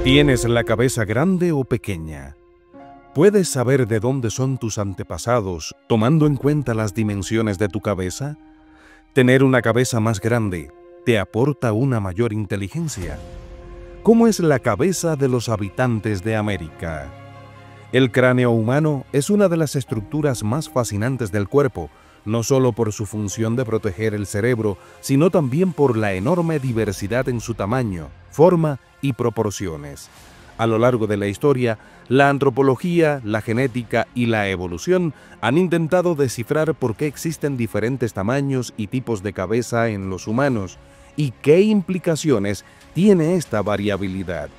¿Tienes la cabeza grande o pequeña? ¿Puedes saber de dónde son tus antepasados tomando en cuenta las dimensiones de tu cabeza? ¿Tener una cabeza más grande te aporta una mayor inteligencia? ¿Cómo es la cabeza de los habitantes de América? El cráneo humano es una de las estructuras más fascinantes del cuerpo, no solo por su función de proteger el cerebro, sino también por la enorme diversidad en su tamaño, forma y proporciones. A lo largo de la historia, la antropología, la genética y la evolución han intentado descifrar por qué existen diferentes tamaños y tipos de cabeza en los humanos y qué implicaciones tiene esta variabilidad.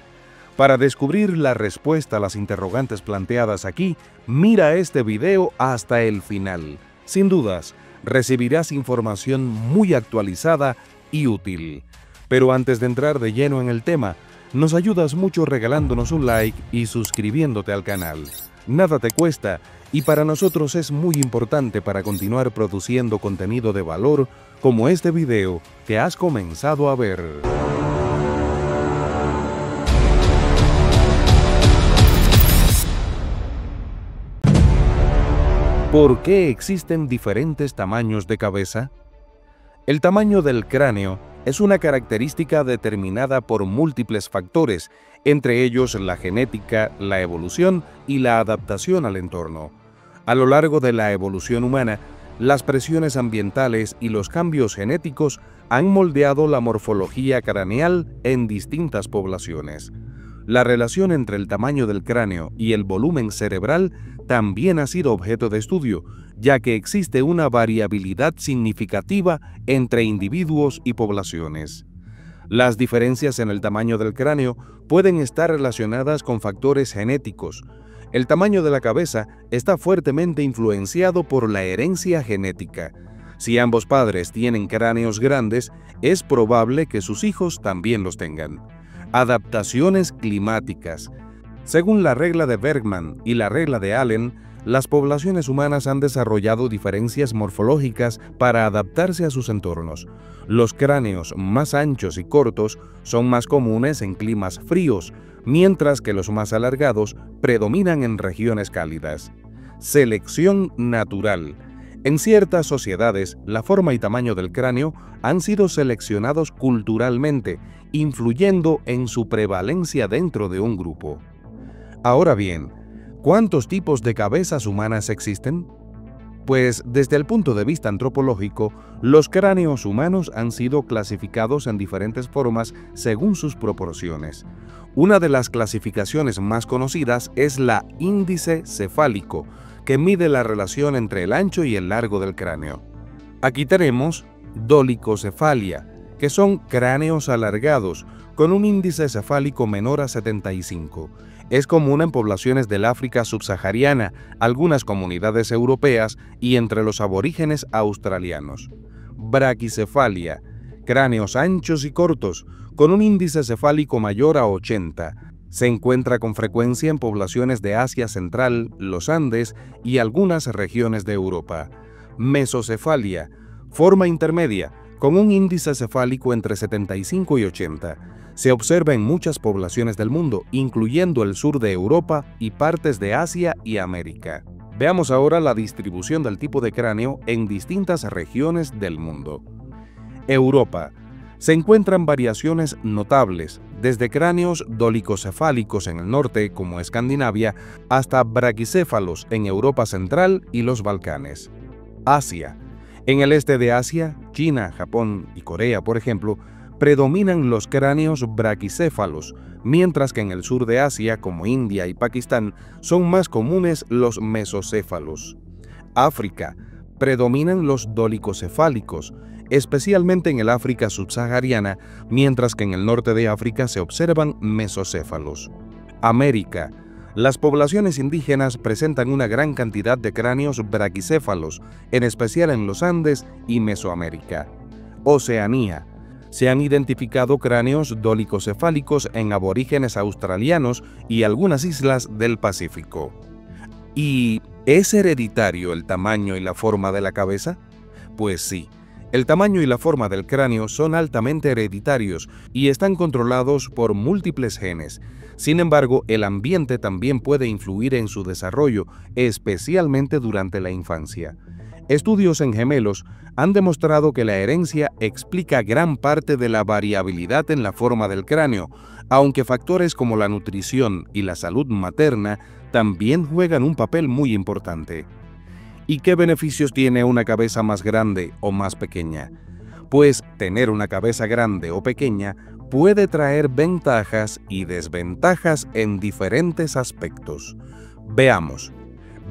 Para descubrir la respuesta a las interrogantes planteadas aquí, mira este video hasta el final. Sin dudas, recibirás información muy actualizada y útil. Pero antes de entrar de lleno en el tema, nos ayudas mucho regalándonos un like y suscribiéndote al canal. Nada te cuesta y para nosotros es muy importante para continuar produciendo contenido de valor como este video que has comenzado a ver. ¿Por qué existen diferentes tamaños de cabeza? El tamaño del cráneo es una característica determinada por múltiples factores, entre ellos la genética, la evolución y la adaptación al entorno. A lo largo de la evolución humana, las presiones ambientales y los cambios genéticos han moldeado la morfología craneal en distintas poblaciones. La relación entre el tamaño del cráneo y el volumen cerebral también ha sido objeto de estudio, ya que existe una variabilidad significativa entre individuos y poblaciones. Las diferencias en el tamaño del cráneo pueden estar relacionadas con factores genéticos. El tamaño de la cabeza está fuertemente influenciado por la herencia genética. Si ambos padres tienen cráneos grandes, es probable que sus hijos también los tengan. Adaptaciones climáticas. Según la regla de Bergman y la regla de Allen, las poblaciones humanas han desarrollado diferencias morfológicas para adaptarse a sus entornos. Los cráneos más anchos y cortos son más comunes en climas fríos, mientras que los más alargados predominan en regiones cálidas. Selección natural. En ciertas sociedades, la forma y tamaño del cráneo han sido seleccionados culturalmente, influyendo en su prevalencia dentro de un grupo. Ahora bien, ¿cuántos tipos de cabezas humanas existen? Pues desde el punto de vista antropológico, los cráneos humanos han sido clasificados en diferentes formas según sus proporciones. Una de las clasificaciones más conocidas es la índice cefálico, que mide la relación entre el ancho y el largo del cráneo. Aquí tenemos dolicocefalia, que son cráneos alargados, con un índice cefálico menor a 75. Es común en poblaciones del África subsahariana, algunas comunidades europeas y entre los aborígenes australianos. Braquicefalia, cráneos anchos y cortos, con un índice cefálico mayor a 80. Se encuentra con frecuencia en poblaciones de Asia Central, los Andes y algunas regiones de Europa. Mesocefalia, forma intermedia, con un índice cefálico entre 75 y 80. Se observa en muchas poblaciones del mundo, incluyendo el sur de Europa y partes de Asia y América. Veamos ahora la distribución del tipo de cráneo en distintas regiones del mundo. Europa. Se encuentran variaciones notables, desde cráneos dolicocefálicos en el norte, como Escandinavia, hasta braquicéfalos en Europa Central y los Balcanes. Asia. En el este de Asia, China, Japón y Corea, por ejemplo, predominan los cráneos braquicéfalos, mientras que en el sur de Asia, como India y Pakistán, son más comunes los mesocéfalos. África. Predominan los dolicocefálicos, especialmente en el África subsahariana, mientras que en el norte de África se observan mesocéfalos. América. Las poblaciones indígenas presentan una gran cantidad de cráneos braquicéfalos, en especial en los Andes y Mesoamérica. Oceanía. Se han identificado cráneos dolicocefálicos en aborígenes australianos y algunas islas del Pacífico. ¿Y es hereditario el tamaño y la forma de la cabeza? Pues sí, El tamaño y la forma del cráneo son altamente hereditarios y están controlados por múltiples genes. Sin embargo, el ambiente también puede influir en su desarrollo, especialmente durante la infancia. Estudios en gemelos han demostrado que la herencia explica gran parte de la variabilidad en la forma del cráneo, aunque factores como la nutrición y la salud materna también juegan un papel muy importante. ¿Y qué beneficios tiene una cabeza más grande o más pequeña? Pues tener una cabeza grande o pequeña puede traer ventajas y desventajas en diferentes aspectos. Veamos.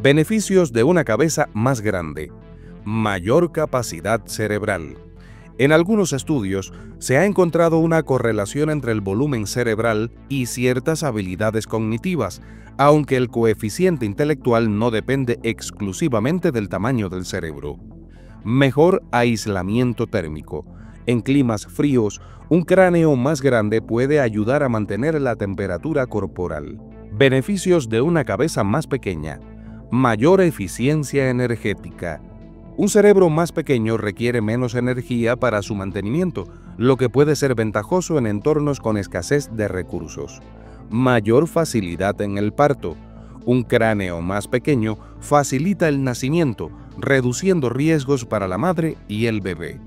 Beneficios de una cabeza más grande. Mayor capacidad cerebral. En algunos estudios se ha encontrado una correlación entre el volumen cerebral y ciertas habilidades cognitivas, aunque el coeficiente intelectual no depende exclusivamente del tamaño del cerebro. Mejor aislamiento térmico. En climas fríos, un cráneo más grande puede ayudar a mantener la temperatura corporal. Beneficios de una cabeza más pequeña. Mayor eficiencia energética. Un cerebro más pequeño requiere menos energía para su mantenimiento, lo que puede ser ventajoso en entornos con escasez de recursos. Mayor facilidad en el parto. Un cráneo más pequeño facilita el nacimiento, reduciendo riesgos para la madre y el bebé.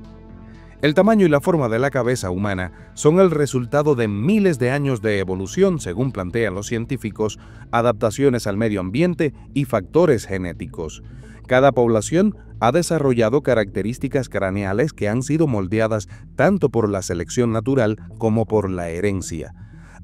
El tamaño y la forma de la cabeza humana son el resultado de miles de años de evolución, según plantean los científicos, adaptaciones al medio ambiente y factores genéticos. Cada población ha desarrollado características craneales que han sido moldeadas tanto por la selección natural como por la herencia.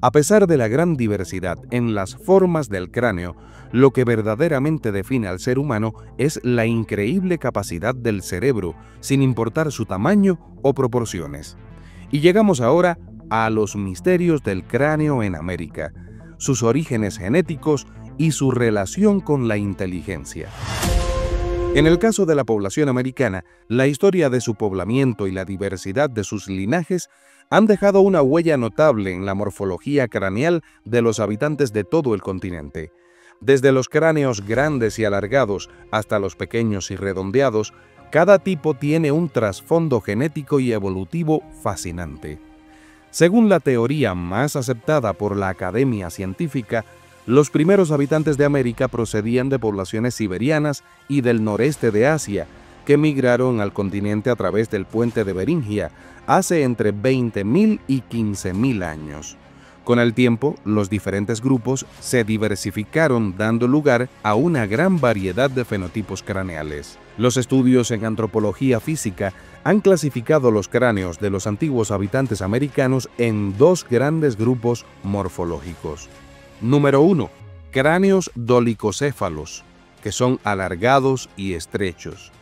A pesar de la gran diversidad en las formas del cráneo, lo que verdaderamente define al ser humano es la increíble capacidad del cerebro, sin importar su tamaño o proporciones. Y llegamos ahora a los misterios del cráneo en América, sus orígenes genéticos y su relación con la inteligencia. En el caso de la población americana, la historia de su poblamiento y la diversidad de sus linajes han dejado una huella notable en la morfología craneal de los habitantes de todo el continente. Desde los cráneos grandes y alargados hasta los pequeños y redondeados, cada tipo tiene un trasfondo genético y evolutivo fascinante. Según la teoría más aceptada por la academia científica, los primeros habitantes de América procedían de poblaciones siberianas y del noreste de Asia, que migraron al continente a través del puente de Beringia hace entre 20.000 y 15.000 años. Con el tiempo, los diferentes grupos se diversificaron, dando lugar a una gran variedad de fenotipos craneales. Los estudios en antropología física han clasificado los cráneos de los antiguos habitantes americanos en dos grandes grupos morfológicos. Número 1. Cráneos dolicocéfalos, que son alargados y estrechos,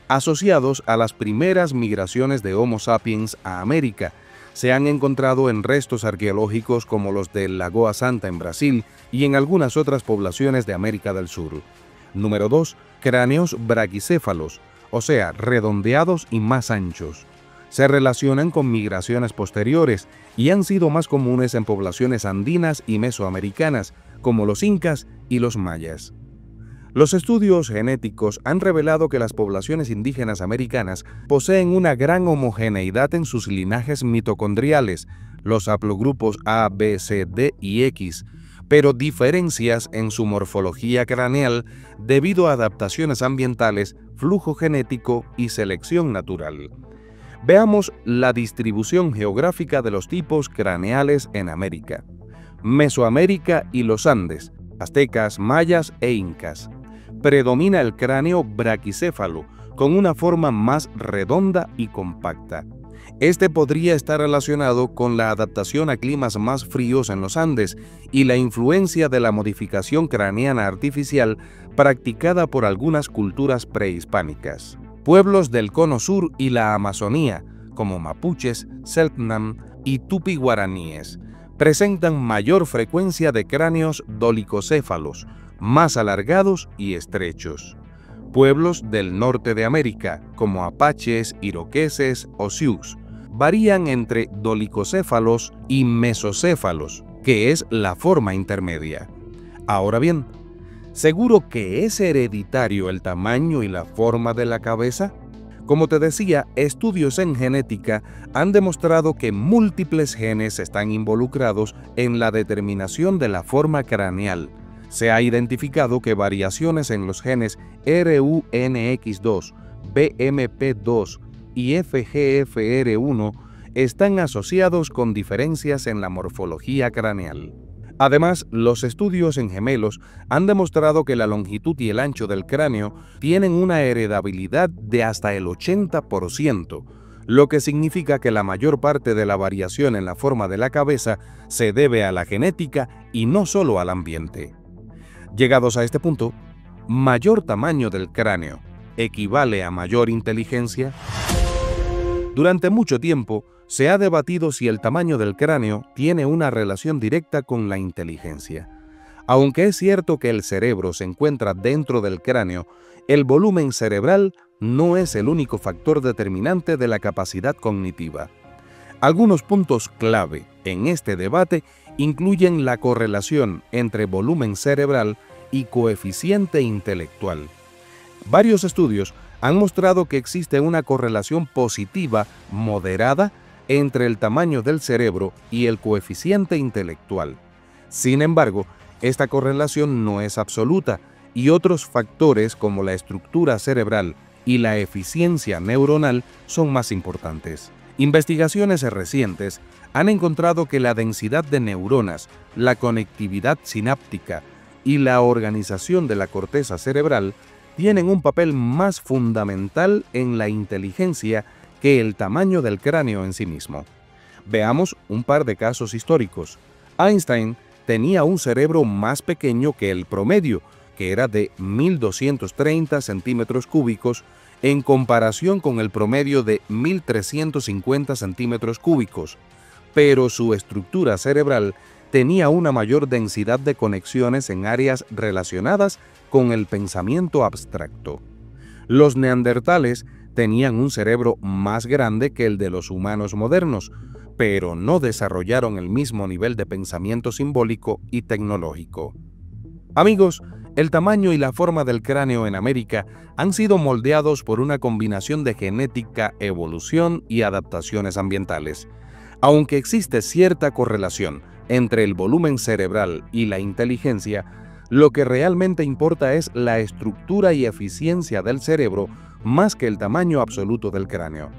asociados a las primeras migraciones de Homo sapiens a América. Se han encontrado en restos arqueológicos como los de Lagoa Santa en Brasil y en algunas otras poblaciones de América del Sur. Número 2. Cráneos braquicéfalos, o sea, redondeados y más anchos. Se relacionan con migraciones posteriores y han sido más comunes en poblaciones andinas y mesoamericanas, como los incas y los mayas. Los estudios genéticos han revelado que las poblaciones indígenas americanas poseen una gran homogeneidad en sus linajes mitocondriales, los haplogrupos A, B, C, D y X, pero diferencias en su morfología craneal debido a adaptaciones ambientales, flujo genético y selección natural. Veamos la distribución geográfica de los tipos craneales en América. Mesoamérica y los Andes, aztecas, mayas e incas. Predomina el cráneo braquicéfalo, con una forma más redonda y compacta. Este podría estar relacionado con la adaptación a climas más fríos en los Andes y la influencia de la modificación craneana artificial practicada por algunas culturas prehispánicas. Pueblos del Cono Sur y la Amazonía, como mapuches, selknam y tupi-guaraníes, presentan mayor frecuencia de cráneos dolicocéfalos, más alargados y estrechos. Pueblos del norte de América, como apaches, iroqueses o sioux, varían entre dolicocéfalos y mesocéfalos, que es la forma intermedia. Ahora bien, ¿seguro que es hereditario el tamaño y la forma de la cabeza? Como te decía, estudios en genética han demostrado que múltiples genes están involucrados en la determinación de la forma craneal. Se ha identificado que variaciones en los genes RUNX2, BMP2 y FGFR1 están asociados con diferencias en la morfología craneal. Además, los estudios en gemelos han demostrado que la longitud y el ancho del cráneo tienen una heredabilidad de hasta el 80%, lo que significa que la mayor parte de la variación en la forma de la cabeza se debe a la genética y no solo al ambiente. Llegados a este punto, ¿mayor tamaño del cráneo equivale a mayor inteligencia? Durante mucho tiempo, se ha debatido si el tamaño del cráneo tiene una relación directa con la inteligencia. Aunque es cierto que el cerebro se encuentra dentro del cráneo, el volumen cerebral no es el único factor determinante de la capacidad cognitiva. Algunos puntos clave en este debate incluyen la correlación entre volumen cerebral y coeficiente intelectual. Varios estudios han mostrado que existe una correlación positiva moderada entre el tamaño del cerebro y el coeficiente intelectual. Sin embargo, esta correlación no es absoluta y otros factores como la estructura cerebral y la eficiencia neuronal son más importantes. Investigaciones recientes han encontrado que la densidad de neuronas, la conectividad sináptica y la organización de la corteza cerebral tienen un papel más fundamental en la inteligencia que el tamaño del cráneo en sí mismo. Veamos un par de casos históricos. Einstein tenía un cerebro más pequeño que el promedio, que era de 1.230 centímetros cúbicos, en comparación con el promedio de 1.350 centímetros cúbicos, pero su estructura cerebral tenía una mayor densidad de conexiones en áreas relacionadas con el pensamiento abstracto. Los neandertales tenían un cerebro más grande que el de los humanos modernos, pero no desarrollaron el mismo nivel de pensamiento simbólico y tecnológico. Amigos, el tamaño y la forma del cráneo en América han sido moldeados por una combinación de genética, evolución y adaptaciones ambientales. Aunque existe cierta correlación entre el volumen cerebral y la inteligencia, lo que realmente importa es la estructura y eficiencia del cerebro más que el tamaño absoluto del cráneo.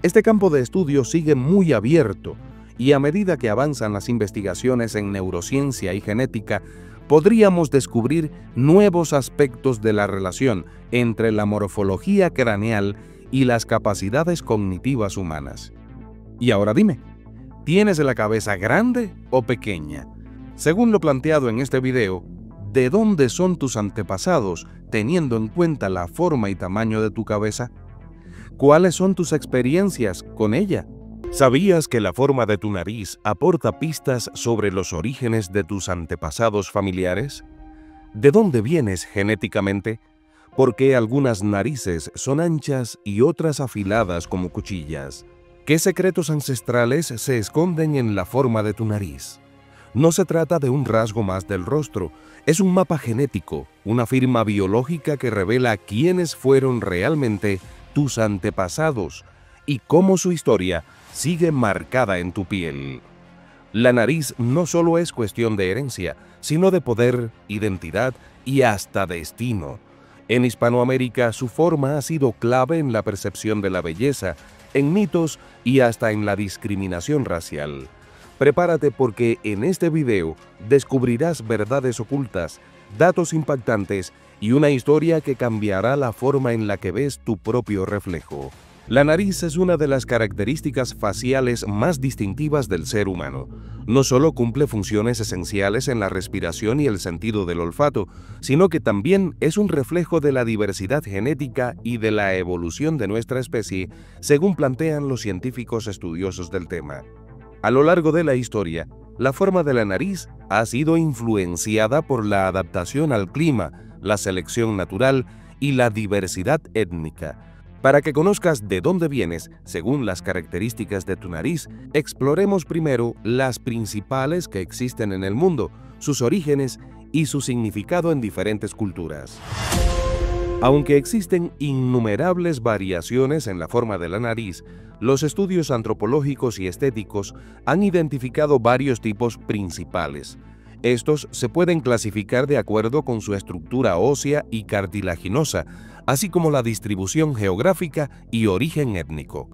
Este campo de estudio sigue muy abierto y a medida que avanzan las investigaciones en neurociencia y genética, podríamos descubrir nuevos aspectos de la relación entre la morfología craneal y las capacidades cognitivas humanas. Y ahora dime, ¿tienes la cabeza grande o pequeña? Según lo planteado en este video, ¿de dónde son tus antepasados teniendo en cuenta la forma y tamaño de tu cabeza? ¿Cuáles son tus experiencias con ella? ¿Sabías que la forma de tu nariz aporta pistas sobre los orígenes de tus antepasados familiares? ¿De dónde vienes genéticamente? ¿Por qué algunas narices son anchas y otras afiladas como cuchillas? ¿Qué secretos ancestrales se esconden en la forma de tu nariz? No se trata de un rasgo más del rostro, es un mapa genético, una firma biológica que revela quiénes fueron realmente tus antepasados y cómo su historia sigue marcada en tu piel. La nariz no solo es cuestión de herencia, sino de poder, identidad y hasta destino. En Hispanoamérica, su forma ha sido clave en la percepción de la belleza, en mitos y hasta en la discriminación racial. Prepárate porque en este video descubrirás verdades ocultas, datos impactantes y una historia que cambiará la forma en la que ves tu propio reflejo. La nariz es una de las características faciales más distintivas del ser humano. No solo cumple funciones esenciales en la respiración y el sentido del olfato, sino que también es un reflejo de la diversidad genética y de la evolución de nuestra especie, según plantean los científicos estudiosos del tema. A lo largo de la historia, la forma de la nariz ha sido influenciada por la adaptación al clima, la selección natural y la diversidad étnica. Para que conozcas de dónde vienes, según las características de tu nariz, exploremos primero las principales que existen en el mundo, sus orígenes y su significado en diferentes culturas. Aunque existen innumerables variaciones en la forma de la nariz, los estudios antropológicos y estéticos han identificado varios tipos principales. Estos se pueden clasificar de acuerdo con su estructura ósea y cartilaginosa, así como la distribución geográfica y origen étnico.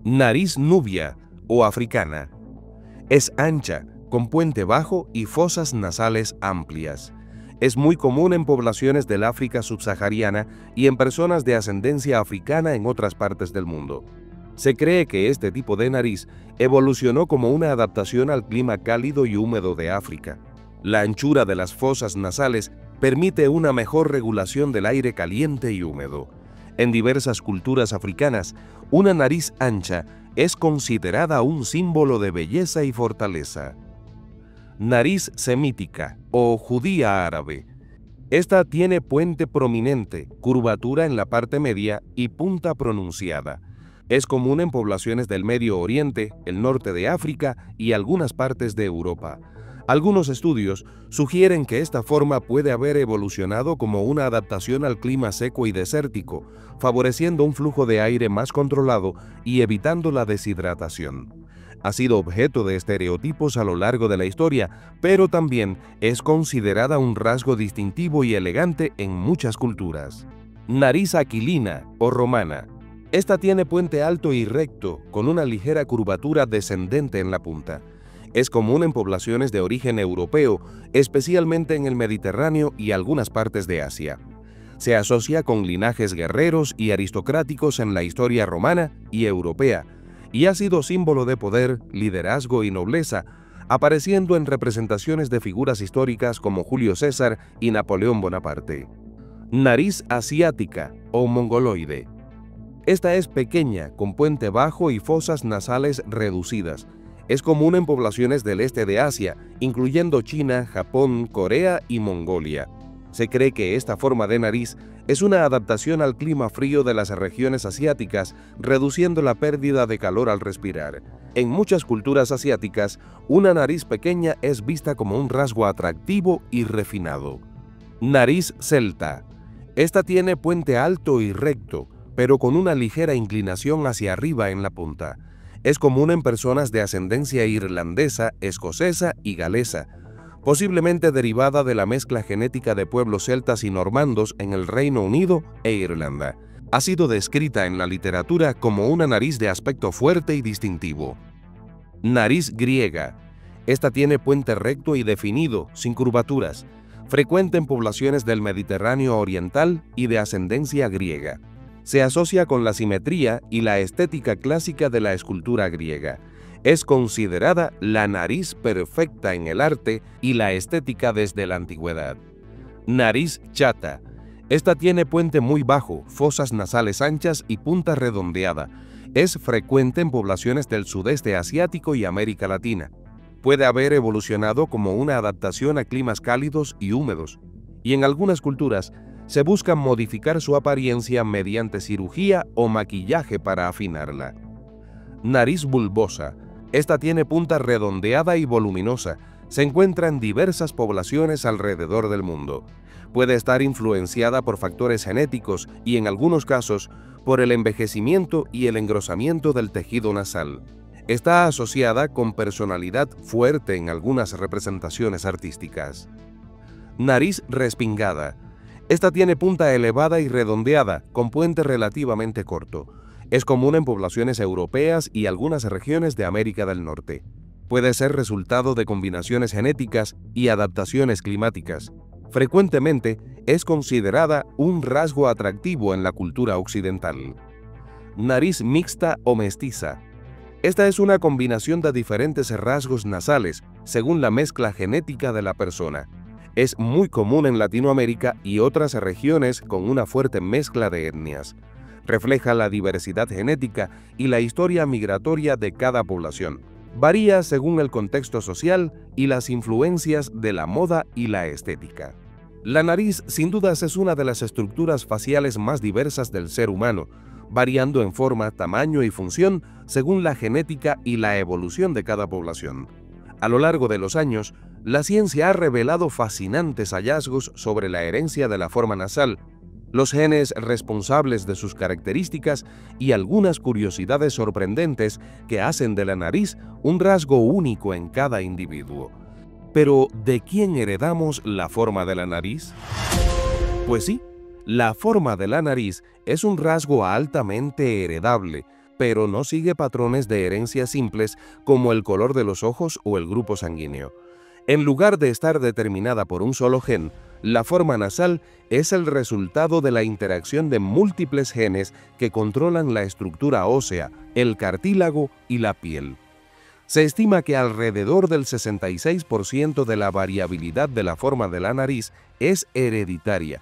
Nariz nubia o africana. Es ancha, con puente bajo y fosas nasales amplias. Es muy común en poblaciones del África subsahariana y en personas de ascendencia africana en otras partes del mundo. Se cree que este tipo de nariz evolucionó como una adaptación al clima cálido y húmedo de África. La anchura de las fosas nasales permite una mejor regulación del aire caliente y húmedo. En diversas culturas africanas, una nariz ancha es considerada un símbolo de belleza y fortaleza. Nariz semítica o judía árabe. Esta tiene puente prominente, curvatura en la parte media y punta pronunciada. Es común en poblaciones del Medio Oriente, el norte de África y algunas partes de Europa. Algunos estudios sugieren que esta forma puede haber evolucionado como una adaptación al clima seco y desértico, favoreciendo un flujo de aire más controlado y evitando la deshidratación. Ha sido objeto de estereotipos a lo largo de la historia, pero también es considerada un rasgo distintivo y elegante en muchas culturas. Nariz aquilina o romana. Esta tiene puente alto y recto, con una ligera curvatura descendente en la punta. Es común en poblaciones de origen europeo, especialmente en el Mediterráneo y algunas partes de Asia. Se asocia con linajes guerreros y aristocráticos en la historia romana y europea, y ha sido símbolo de poder, liderazgo y nobleza, apareciendo en representaciones de figuras históricas como Julio César y Napoleón Bonaparte. Nariz asiática o mongoloide. Esta es pequeña, con puente bajo y fosas nasales reducidas. Es común en poblaciones del este de Asia, incluyendo China, Japón, Corea y Mongolia. Se cree que esta forma de nariz es una adaptación al clima frío de las regiones asiáticas, reduciendo la pérdida de calor al respirar. En muchas culturas asiáticas, una nariz pequeña es vista como un rasgo atractivo y refinado. Nariz celta. Esta tiene puente alto y recto, pero con una ligera inclinación hacia arriba en la punta. Es común en personas de ascendencia irlandesa, escocesa y galesa, posiblemente derivada de la mezcla genética de pueblos celtas y normandos en el Reino Unido e Irlanda. Ha sido descrita en la literatura como una nariz de aspecto fuerte y distintivo. Nariz griega. Esta tiene puente recto y definido, sin curvaturas, frecuente en poblaciones del Mediterráneo oriental y de ascendencia griega. Se asocia con la simetría y la estética clásica de la escultura griega. Es considerada la nariz perfecta en el arte y la estética desde la antigüedad. Nariz chata. Esta tiene puente muy bajo, fosas nasales anchas y punta redondeada. Es frecuente en poblaciones del sudeste asiático y América Latina. Puede haber evolucionado como una adaptación a climas cálidos y húmedos, y en algunas culturas se busca modificar su apariencia mediante cirugía o maquillaje para afinarla. Nariz bulbosa. Esta tiene punta redondeada y voluminosa. Se encuentra en diversas poblaciones alrededor del mundo. Puede estar influenciada por factores genéticos y, en algunos casos, por el envejecimiento y el engrosamiento del tejido nasal. Está asociada con personalidad fuerte en algunas representaciones artísticas. Nariz respingada. Esta tiene punta elevada y redondeada, con puente relativamente corto. Es común en poblaciones europeas y algunas regiones de América del Norte. Puede ser resultado de combinaciones genéticas y adaptaciones climáticas. Frecuentemente es considerada un rasgo atractivo en la cultura occidental. Nariz mixta o mestiza. Esta es una combinación de diferentes rasgos nasales según la mezcla genética de la persona. Es muy común en Latinoamérica y otras regiones con una fuerte mezcla de etnias. Refleja la diversidad genética y la historia migratoria de cada población. Varía según el contexto social y las influencias de la moda y la estética. La nariz, sin dudas, es una de las estructuras faciales más diversas del ser humano, variando en forma, tamaño y función según la genética y la evolución de cada población. A lo largo de los años, la ciencia ha revelado fascinantes hallazgos sobre la herencia de la forma nasal, los genes responsables de sus características y algunas curiosidades sorprendentes que hacen de la nariz un rasgo único en cada individuo. Pero, ¿de quién heredamos la forma de la nariz? Pues sí, la forma de la nariz es un rasgo altamente heredable, pero no sigue patrones de herencia simples como el color de los ojos o el grupo sanguíneo. En lugar de estar determinada por un solo gen, la forma nasal es el resultado de la interacción de múltiples genes que controlan la estructura ósea, el cartílago y la piel. Se estima que alrededor del 66% de la variabilidad de la forma de la nariz es hereditaria.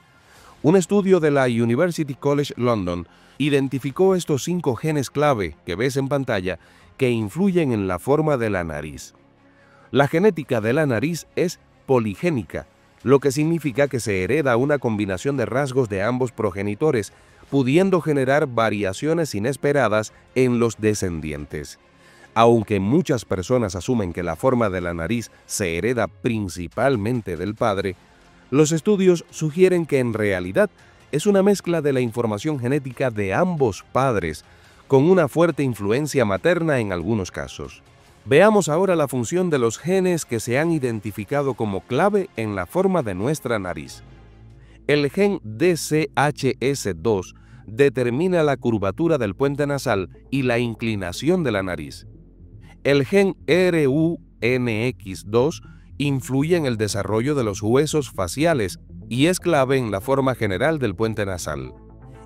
Un estudio de la University College London identificó estos 5 genes clave que ves en pantalla que influyen en la forma de la nariz. La genética de la nariz es poligénica, lo que significa que se hereda una combinación de rasgos de ambos progenitores, pudiendo generar variaciones inesperadas en los descendientes. Aunque muchas personas asumen que la forma de la nariz se hereda principalmente del padre, los estudios sugieren que en realidad es una mezcla de la información genética de ambos padres, con una fuerte influencia materna en algunos casos. Veamos ahora la función de los genes que se han identificado como clave en la forma de nuestra nariz. El gen DCHS2 determina la curvatura del puente nasal y la inclinación de la nariz. El gen RUNX2 influye en el desarrollo de los huesos faciales y es clave en la forma general del puente nasal.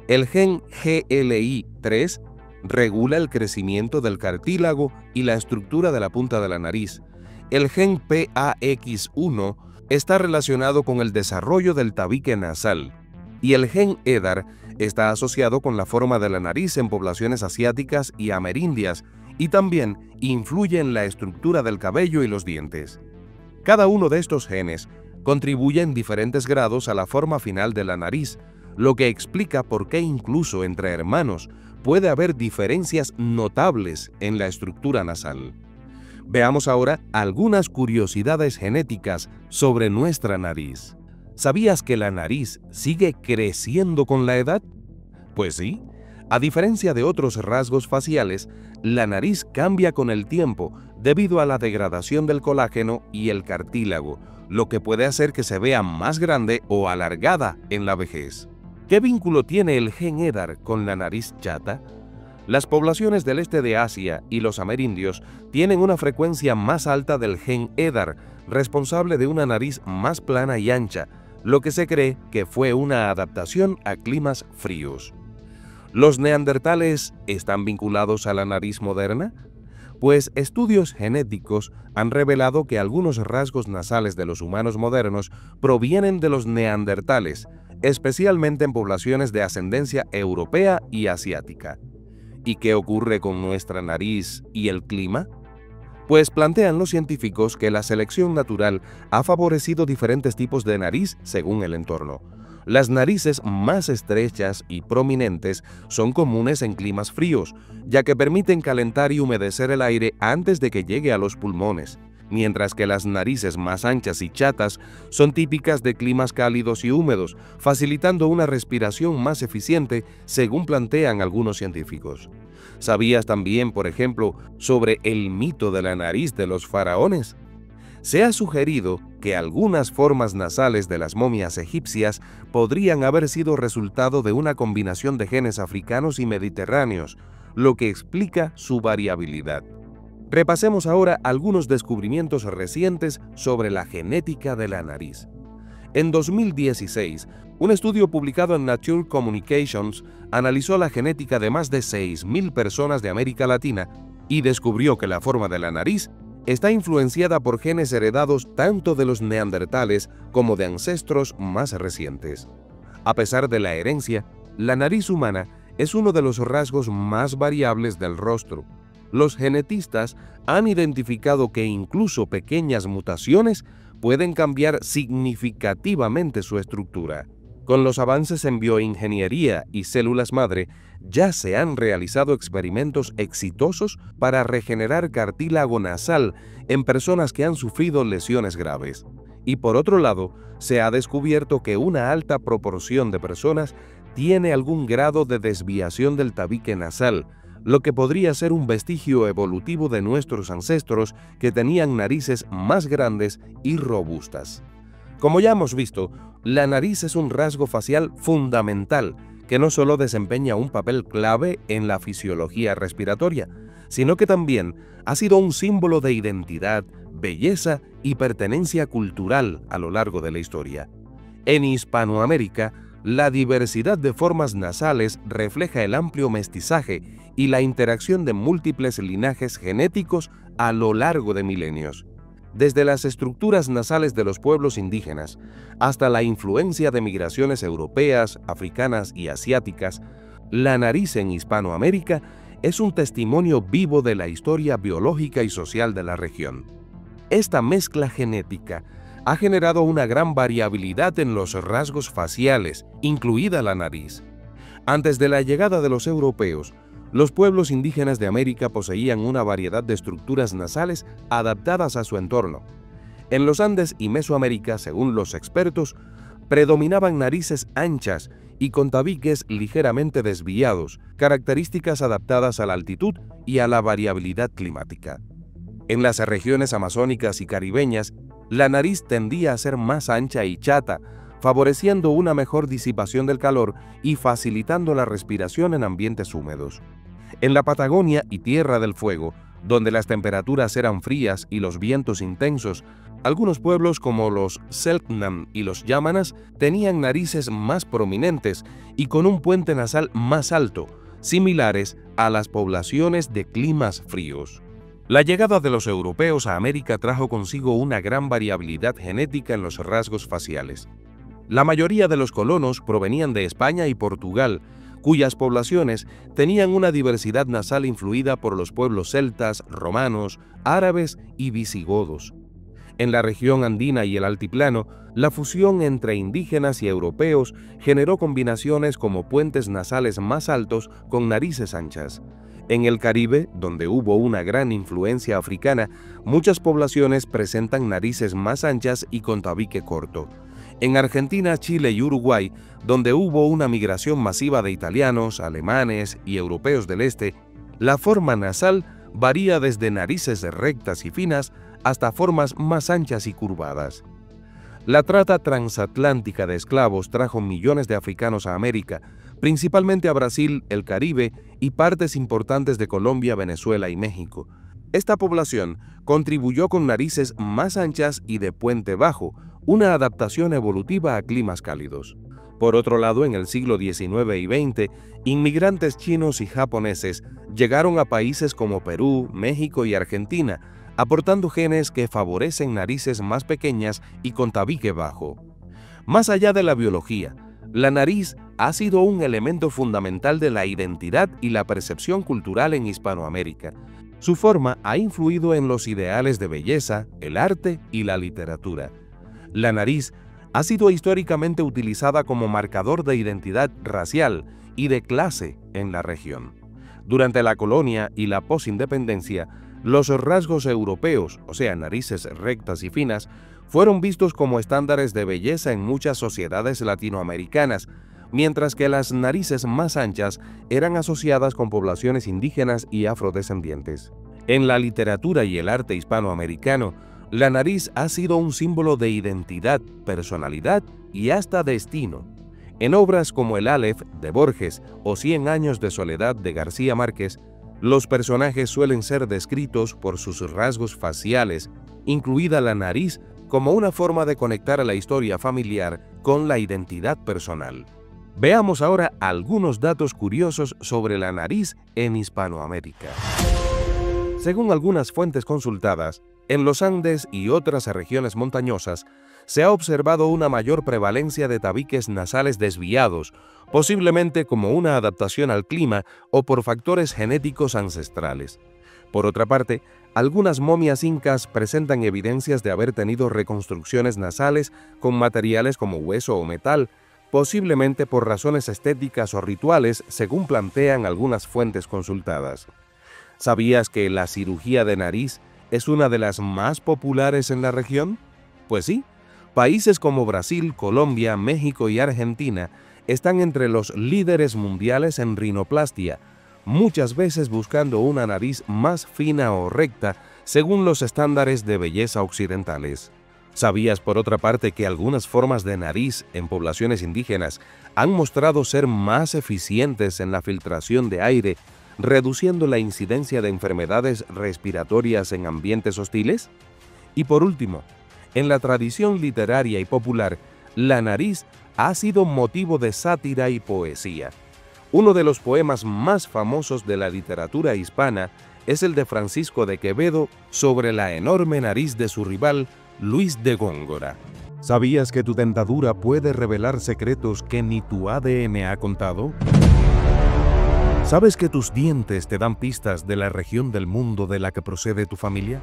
El gen GLI3 regula el crecimiento del cartílago y la estructura de la punta de la nariz. El gen PAX1 está relacionado con el desarrollo del tabique nasal. Y el gen EDAR está asociado con la forma de la nariz en poblaciones asiáticas y amerindias, y también influye en la estructura del cabello y los dientes. Cada uno de estos genes contribuye en diferentes grados a la forma final de la nariz, lo que explica por qué incluso entre hermanos puede haber diferencias notables en la estructura nasal. Veamos ahora algunas curiosidades genéticas sobre nuestra nariz. ¿Sabías que la nariz sigue creciendo con la edad? Pues sí. A diferencia de otros rasgos faciales, la nariz cambia con el tiempo debido a la degradación del colágeno y el cartílago, lo que puede hacer que se vea más grande o alargada en la vejez. ¿Qué vínculo tiene el gen EDAR con la nariz chata? Las poblaciones del este de Asia y los amerindios tienen una frecuencia más alta del gen EDAR, responsable de una nariz más plana y ancha, lo que se cree que fue una adaptación a climas fríos. ¿Los neandertales están vinculados a la nariz moderna? Pues estudios genéticos han revelado que algunos rasgos nasales de los humanos modernos provienen de los neandertales, especialmente en poblaciones de ascendencia europea y asiática. ¿Y qué ocurre con nuestra nariz y el clima? Pues plantean los científicos que la selección natural ha favorecido diferentes tipos de nariz según el entorno. Las narices más estrechas y prominentes son comunes en climas fríos, ya que permiten calentar y humedecer el aire antes de que llegue a los pulmones, mientras que las narices más anchas y chatas son típicas de climas cálidos y húmedos, facilitando una respiración más eficiente, según plantean algunos científicos. ¿Sabías también, por ejemplo, sobre el mito de la nariz de los faraones? Se ha sugerido que algunas formas nasales de las momias egipcias podrían haber sido resultado de una combinación de genes africanos y mediterráneos, lo que explica su variabilidad. Repasemos ahora algunos descubrimientos recientes sobre la genética de la nariz. En 2016, un estudio publicado en Nature Communications analizó la genética de más de 6.000 personas de América Latina y descubrió que la forma de la nariz está influenciada por genes heredados tanto de los neandertales como de ancestros más recientes. A pesar de la herencia, la nariz humana es uno de los rasgos más variables del rostro. Los genetistas han identificado que incluso pequeñas mutaciones pueden cambiar significativamente su estructura. Con los avances en bioingeniería y células madre, ya se han realizado experimentos exitosos para regenerar cartílago nasal en personas que han sufrido lesiones graves. Y por otro lado, se ha descubierto que una alta proporción de personas tiene algún grado de desviación del tabique nasal, lo que podría ser un vestigio evolutivo de nuestros ancestros que tenían narices más grandes y robustas. Como ya hemos visto, la nariz es un rasgo facial fundamental que no solo desempeña un papel clave en la fisiología respiratoria, sino que también ha sido un símbolo de identidad, belleza y pertenencia cultural a lo largo de la historia. En Hispanoamérica, la diversidad de formas nasales refleja el amplio mestizaje y la interacción de múltiples linajes genéticos a lo largo de milenios. Desde las estructuras nasales de los pueblos indígenas hasta la influencia de migraciones europeas, africanas y asiáticas, la nariz en Hispanoamérica es un testimonio vivo de la historia biológica y social de la región. Esta mezcla genética ha generado una gran variabilidad en los rasgos faciales, incluida la nariz. Antes de la llegada de los europeos, los pueblos indígenas de América poseían una variedad de estructuras nasales adaptadas a su entorno. En los Andes y Mesoamérica, según los expertos, predominaban narices anchas y con tabiques ligeramente desviados, características adaptadas a la altitud y a la variabilidad climática. En las regiones amazónicas y caribeñas, la nariz tendía a ser más ancha y chata, favoreciendo una mejor disipación del calor y facilitando la respiración en ambientes húmedos. En la Patagonia y Tierra del Fuego, donde las temperaturas eran frías y los vientos intensos, algunos pueblos como los Selknam y los Yámanas tenían narices más prominentes y con un puente nasal más alto, similares a las poblaciones de climas fríos. La llegada de los europeos a América trajo consigo una gran variabilidad genética en los rasgos faciales. La mayoría de los colonos provenían de España y Portugal, cuyas poblaciones tenían una diversidad nasal influida por los pueblos celtas, romanos, árabes y visigodos. En la región andina y el altiplano, la fusión entre indígenas y europeos generó combinaciones como puentes nasales más altos con narices anchas. En el Caribe, donde hubo una gran influencia africana, muchas poblaciones presentan narices más anchas y con tabique corto. En Argentina, Chile y Uruguay, donde hubo una migración masiva de italianos, alemanes y europeos del este, la forma nasal varía desde narices rectas y finas hasta formas más anchas y curvadas. La trata transatlántica de esclavos trajo millones de africanos a América, principalmente a Brasil, el Caribe y partes importantes de Colombia, Venezuela y México. Esta población contribuyó con narices más anchas y de puente bajo, una adaptación evolutiva a climas cálidos. Por otro lado, en el siglo XIX y XX, inmigrantes chinos y japoneses llegaron a países como Perú, México y Argentina, aportando genes que favorecen narices más pequeñas y con tabique bajo. Más allá de la biología, la nariz ha sido un elemento fundamental de la identidad y la percepción cultural en Hispanoamérica. Su forma ha influido en los ideales de belleza, el arte y la literatura. La nariz ha sido históricamente utilizada como marcador de identidad racial y de clase en la región. Durante la colonia y la posindependencia, los rasgos europeos, o sea, narices rectas y finas, fueron vistos como estándares de belleza en muchas sociedades latinoamericanas, mientras que las narices más anchas eran asociadas con poblaciones indígenas y afrodescendientes. En la literatura y el arte hispanoamericano, la nariz ha sido un símbolo de identidad, personalidad y hasta destino. En obras como El Aleph de Borges o 100 años de soledad de García Márquez, los personajes suelen ser descritos por sus rasgos faciales, incluida la nariz, como una forma de conectar a la historia familiar con la identidad personal. Veamos ahora algunos datos curiosos sobre la nariz en Hispanoamérica. Según algunas fuentes consultadas, en los Andes y otras regiones montañosas, se ha observado una mayor prevalencia de tabiques nasales desviados, posiblemente como una adaptación al clima o por factores genéticos ancestrales. Por otra parte, algunas momias incas presentan evidencias de haber tenido reconstrucciones nasales con materiales como hueso o metal, posiblemente por razones estéticas o rituales, según plantean algunas fuentes consultadas. ¿Sabías que la cirugía de nariz es una de las más populares en la región? Pues sí, países como Brasil, Colombia, México y Argentina están entre los líderes mundiales en rinoplastia, muchas veces buscando una nariz más fina o recta según los estándares de belleza occidentales. ¿Sabías, por otra parte, que algunas formas de nariz en poblaciones indígenas han mostrado ser más eficientes en la filtración de aire, reduciendo la incidencia de enfermedades respiratorias en ambientes hostiles? Y por último, en la tradición literaria y popular, la nariz ha sido motivo de sátira y poesía. Uno de los poemas más famosos de la literatura hispana es el de Francisco de Quevedo sobre la enorme nariz de su rival, Luis de Góngora. ¿Sabías que tu dentadura puede revelar secretos que ni tu ADN ha contado? ¿Sabes que tus dientes te dan pistas de la región del mundo de la que procede tu familia?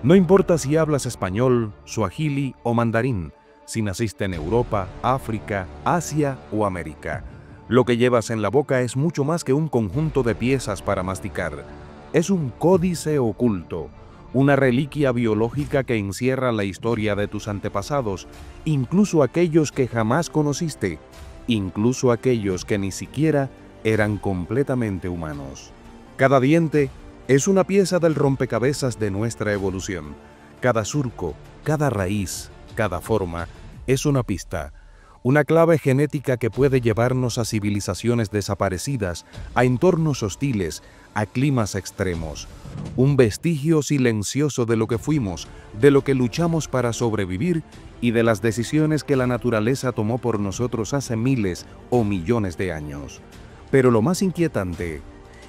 No importa si hablas español, suajili o mandarín, si naciste en Europa, África, Asia o América. Lo que llevas en la boca es mucho más que un conjunto de piezas para masticar. Es un códice oculto, una reliquia biológica que encierra la historia de tus antepasados, incluso aquellos que jamás conociste, incluso aquellos que ni siquiera eran completamente humanos. Cada diente es una pieza del rompecabezas de nuestra evolución. Cada surco, cada raíz, cada forma es una pista, una clave genética que puede llevarnos a civilizaciones desaparecidas, a entornos hostiles, a climas extremos. Un vestigio silencioso de lo que fuimos, de lo que luchamos para sobrevivir y de las decisiones que la naturaleza tomó por nosotros hace miles o millones de años. Pero lo más inquietante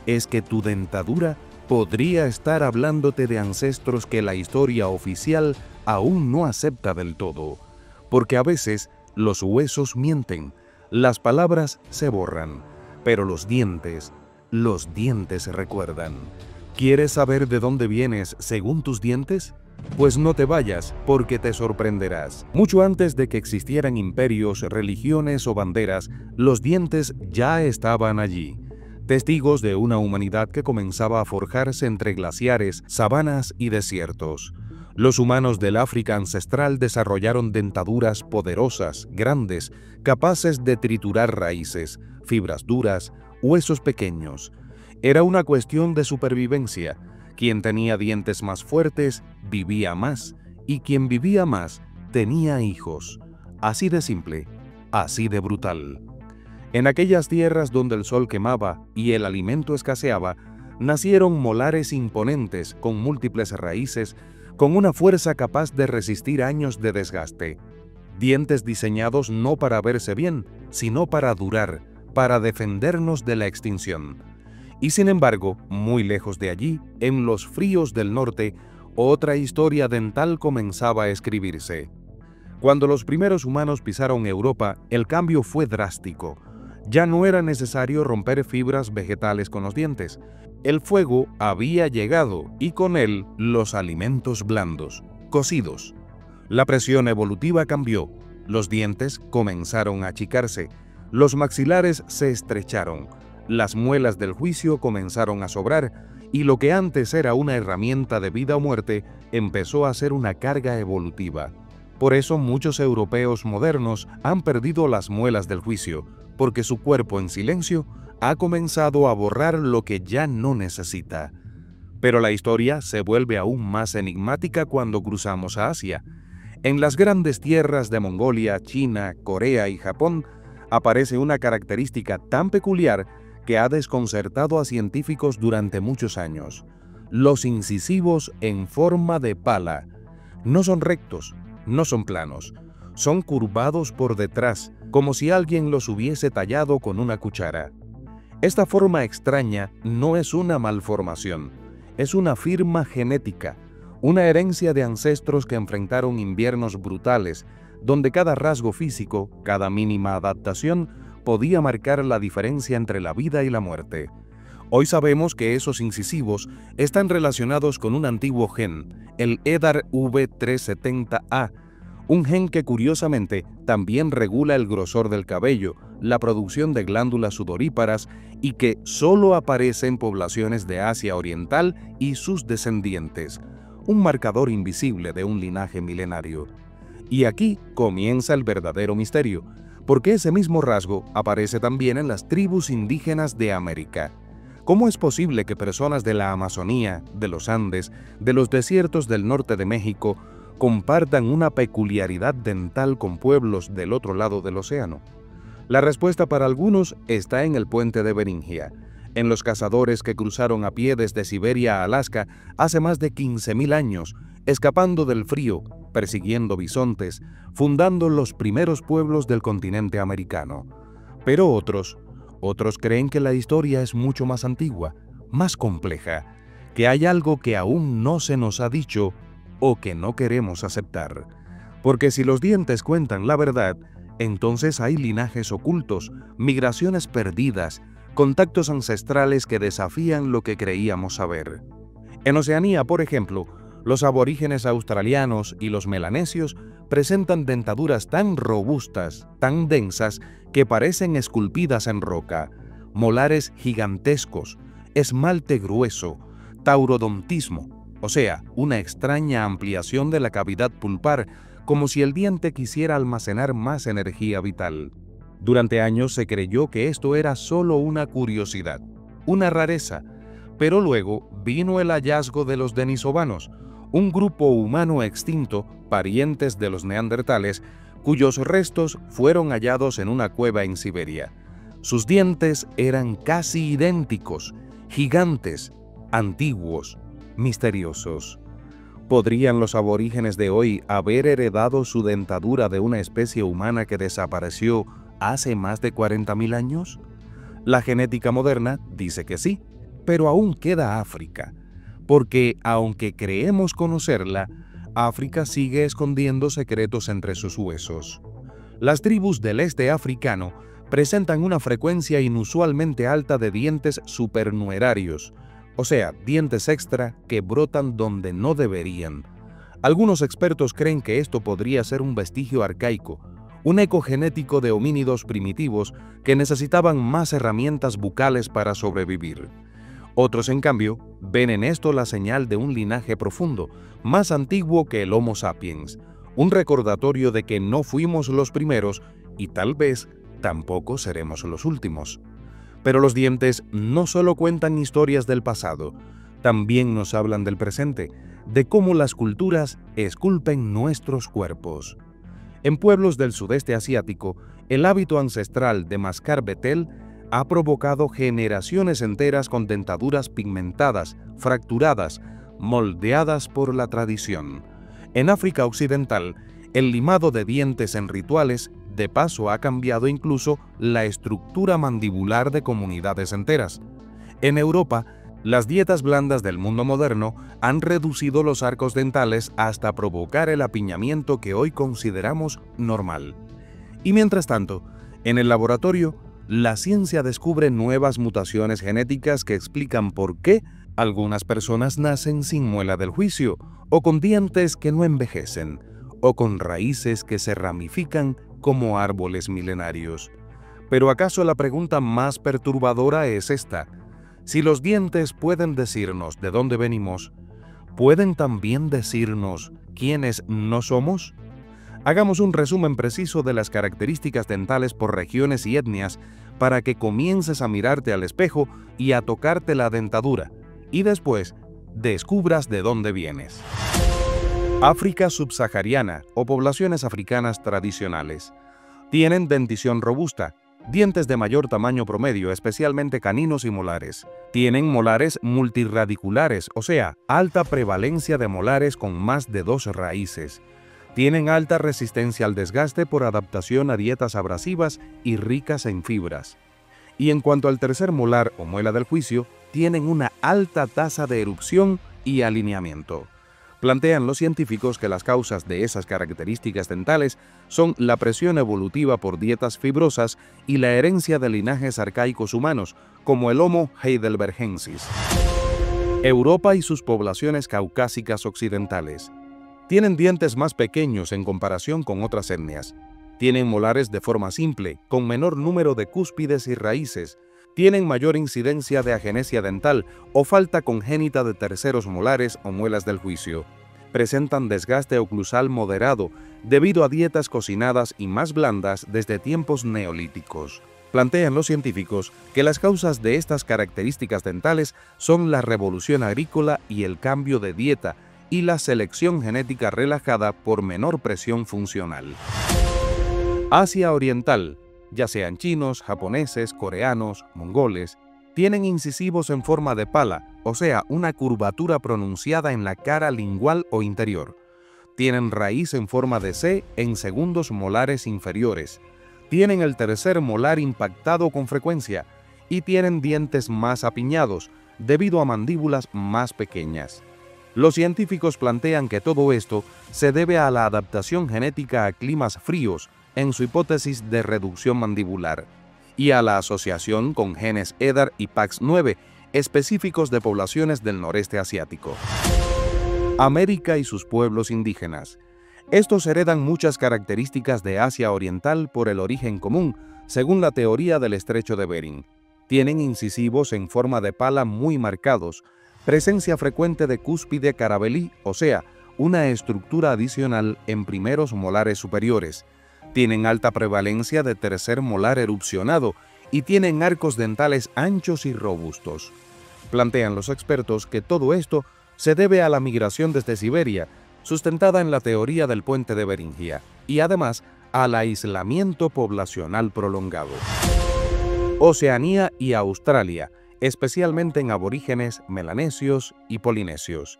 es que tu dentadura podría estar hablándote de ancestros que la historia oficial aún no acepta del todo, porque a veces los huesos mienten, las palabras se borran, pero los dientes recuerdan. ¿Quieres saber de dónde vienes según tus dientes? Pues no te vayas, porque te sorprenderás. Mucho antes de que existieran imperios, religiones o banderas, los dientes ya estaban allí, testigos de una humanidad que comenzaba a forjarse entre glaciares, sabanas y desiertos. Los humanos del África ancestral desarrollaron dentaduras poderosas, grandes, capaces de triturar raíces, fibras duras, huesos pequeños. Era una cuestión de supervivencia. Quien tenía dientes más fuertes vivía más, y quien vivía más tenía hijos. Así de simple, así de brutal. En aquellas tierras donde el sol quemaba y el alimento escaseaba, nacieron molares imponentes con múltiples raíces, con una fuerza capaz de resistir años de desgaste. Dientes diseñados no para verse bien, sino para durar, para defendernos de la extinción. Y sin embargo, muy lejos de allí, en los fríos del norte, otra historia dental comenzaba a escribirse. Cuando los primeros humanos pisaron Europa, el cambio fue drástico. Ya no era necesario romper fibras vegetales con los dientes. El fuego había llegado y con él los alimentos blandos, cocidos. La presión evolutiva cambió. Los dientes comenzaron a achicarse. Los maxilares se estrecharon. Las muelas del juicio comenzaron a sobrar y lo que antes era una herramienta de vida o muerte empezó a ser una carga evolutiva. Por eso muchos europeos modernos han perdido las muelas del juicio, porque su cuerpo en silencio ha comenzado a borrar lo que ya no necesita. Pero la historia se vuelve aún más enigmática cuando cruzamos a Asia. En las grandes tierras de Mongolia, China, Corea y Japón aparece una característica tan peculiar que ha desconcertado a científicos durante muchos años. Los incisivos en forma de pala. No son rectos, no son planos, son curvados por detrás, como si alguien los hubiese tallado con una cuchara. Esta forma extraña no es una malformación, es una firma genética, una herencia de ancestros que enfrentaron inviernos brutales, donde cada rasgo físico, cada mínima adaptación, podía marcar la diferencia entre la vida y la muerte. Hoy sabemos que esos incisivos están relacionados con un antiguo gen, el EDAR-V370A, un gen que curiosamente también regula el grosor del cabello, la producción de glándulas sudoríparas y que solo aparece en poblaciones de Asia Oriental y sus descendientes, un marcador invisible de un linaje milenario. Y aquí comienza el verdadero misterio. porque ese mismo rasgo aparece también en las tribus indígenas de América. ¿Cómo es posible que personas de la Amazonía, de los Andes, de los desiertos del norte de México, compartan una peculiaridad dental con pueblos del otro lado del océano? La respuesta para algunos está en el puente de Beringia, en los cazadores que cruzaron a pie desde Siberia a Alaska hace más de 15.000 años, escapando del frío, persiguiendo bisontes, fundando los primeros pueblos del continente americano. Pero otros creen que la historia es mucho más antigua, más compleja, que hay algo que aún no se nos ha dicho o que no queremos aceptar. Porque si los dientes cuentan la verdad, entonces hay linajes ocultos, migraciones perdidas, contactos ancestrales que desafían lo que creíamos saber. En Oceanía, por ejemplo, los aborígenes australianos y los melanesios presentan dentaduras tan robustas, tan densas, que parecen esculpidas en roca, molares gigantescos, esmalte grueso, taurodontismo, o sea, una extraña ampliación de la cavidad pulpar, como si el diente quisiera almacenar más energía vital. Durante años se creyó que esto era solo una curiosidad, una rareza, pero luego vino el hallazgo de los denisovanos, un grupo humano extinto, parientes de los neandertales, cuyos restos fueron hallados en una cueva en Siberia. Sus dientes eran casi idénticos, gigantes, antiguos, misteriosos. ¿Podrían los aborígenes de hoy haber heredado su dentadura de una especie humana que desapareció hace más de 40.000 años? La genética moderna dice que sí, pero aún queda África, porque aunque creemos conocerla, África sigue escondiendo secretos entre sus huesos. Las tribus del este africano presentan una frecuencia inusualmente alta de dientes supernumerarios, o sea, dientes extra que brotan donde no deberían. Algunos expertos creen que esto podría ser un vestigio arcaico, un eco genético de homínidos primitivos que necesitaban más herramientas bucales para sobrevivir. Otros, en cambio, ven en esto la señal de un linaje profundo, más antiguo que el Homo sapiens, un recordatorio de que no fuimos los primeros y tal vez tampoco seremos los últimos. Pero los dientes no solo cuentan historias del pasado, también nos hablan del presente, de cómo las culturas esculpen nuestros cuerpos. En pueblos del sudeste asiático, el hábito ancestral de mascar betel ha provocado generaciones enteras con dentaduras pigmentadas, fracturadas, moldeadas por la tradición. En África Occidental, el limado de dientes en rituales de paso ha cambiado incluso la estructura mandibular de comunidades enteras. En Europa, las dietas blandas del mundo moderno han reducido los arcos dentales hasta provocar el apiñamiento que hoy consideramos normal. Y mientras tanto, en el laboratorio, la ciencia descubre nuevas mutaciones genéticas que explican por qué algunas personas nacen sin muela del juicio, o con dientes que no envejecen, o con raíces que se ramifican como árboles milenarios. Pero ¿acaso la pregunta más perturbadora es esta? Si los dientes pueden decirnos de dónde venimos, ¿pueden también decirnos quiénes no somos? Hagamos un resumen preciso de las características dentales por regiones y etnias para que comiences a mirarte al espejo y a tocarte la dentadura, y después descubras de dónde vienes. África subsahariana o poblaciones africanas tradicionales. Tienen dentición robusta, dientes de mayor tamaño promedio, especialmente caninos y molares. Tienen molares multirradiculares, o sea, alta prevalencia de molares con más de 2 raíces. Tienen alta resistencia al desgaste por adaptación a dietas abrasivas y ricas en fibras. Y en cuanto al tercer molar o muela del juicio, tienen una alta tasa de erupción y alineamiento. Plantean los científicos que las causas de esas características dentales son la presión evolutiva por dietas fibrosas y la herencia de linajes arcaicos humanos, como el Homo heidelbergensis. Europa y sus poblaciones caucásicas occidentales. Tienen dientes más pequeños en comparación con otras etnias. Tienen molares de forma simple, con menor número de cúspides y raíces. Tienen mayor incidencia de agenesia dental o falta congénita de terceros molares o muelas del juicio. presentan desgaste oclusal moderado debido a dietas cocinadas y más blandas desde tiempos neolíticos. Plantean los científicos que las causas de estas características dentales son la revolución agrícola y el cambio de dieta y la selección genética relajada por menor presión funcional. Asia Oriental, ya sean chinos, japoneses, coreanos, mongoles, tienen incisivos en forma de pala, o sea, una curvatura pronunciada en la cara lingual o interior. Tienen raíz en forma de C en segundos molares inferiores. Tienen el tercer molar impactado con frecuencia y tienen dientes más apiñados debido a mandíbulas más pequeñas. Los científicos plantean que todo esto se debe a la adaptación genética a climas fríos en su hipótesis de reducción mandibular y a la asociación con genes EDAR y PAX9 específicos de poblaciones del noreste asiático. América y sus pueblos indígenas. Estos heredan muchas características de Asia Oriental por el origen común, según la teoría del estrecho de Bering. Tienen incisivos en forma de pala muy marcados, presencia frecuente de cúspide carabelí, o sea, una estructura adicional en primeros molares superiores. Tienen alta prevalencia de tercer molar erupcionado y tienen arcos dentales anchos y robustos. Plantean los expertos que todo esto se debe a la migración desde Siberia, sustentada en la teoría del puente de Beringia, y además al aislamiento poblacional prolongado. Oceanía y Australia, especialmente en aborígenes melanesios y polinesios.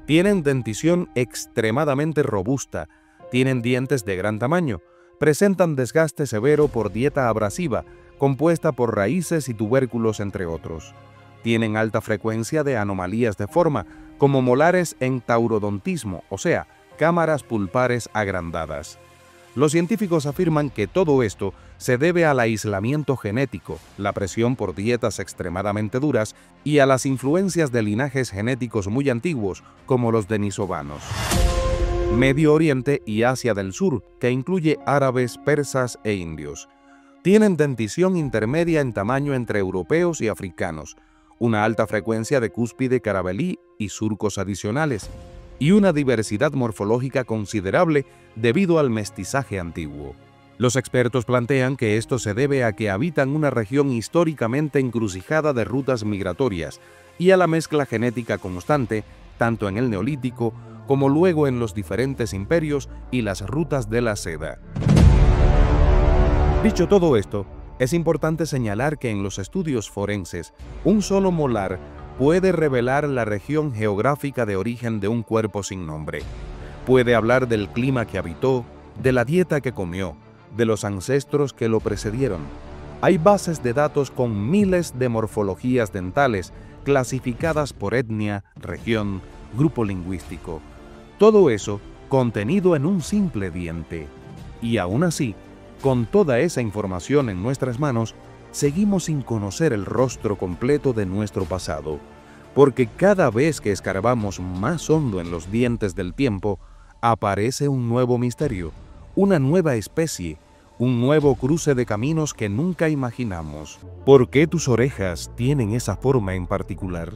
Tienen dentición extremadamente robusta, tienen dientes de gran tamaño, presentan desgaste severo por dieta abrasiva, compuesta por raíces y tubérculos entre otros. Tienen alta frecuencia de anomalías de forma, como molares en taurodontismo, o sea, cámaras pulpares agrandadas. Los científicos afirman que todo esto se debe al aislamiento genético, la presión por dietas extremadamente duras y a las influencias de linajes genéticos muy antiguos, como los denisovanos. Medio Oriente y Asia del Sur, que incluye árabes, persas e indios. Tienen dentición intermedia en tamaño entre europeos y africanos, una alta frecuencia de cúspide carabelí y surcos adicionales, y una diversidad morfológica considerable debido al mestizaje antiguo. Los expertos plantean que esto se debe a que habitan una región históricamente encrucijada de rutas migratorias y a la mezcla genética constante, tanto en el Neolítico como luego en los diferentes imperios y las rutas de la seda. Dicho todo esto, es importante señalar que en los estudios forenses, un solo molar puede revelar la región geográfica de origen de un cuerpo sin nombre. Puede hablar del clima que habitó, de la dieta que comió, de los ancestros que lo precedieron. Hay bases de datos con miles de morfologías dentales clasificadas por etnia, región, grupo lingüístico. Todo eso contenido en un simple diente. Y aún así, con toda esa información en nuestras manos, seguimos sin conocer el rostro completo de nuestro pasado, porque cada vez que escarbamos más hondo en los dientes del tiempo, aparece un nuevo misterio, una nueva especie, un nuevo cruce de caminos que nunca imaginamos. ¿Por qué tus orejas tienen esa forma en particular?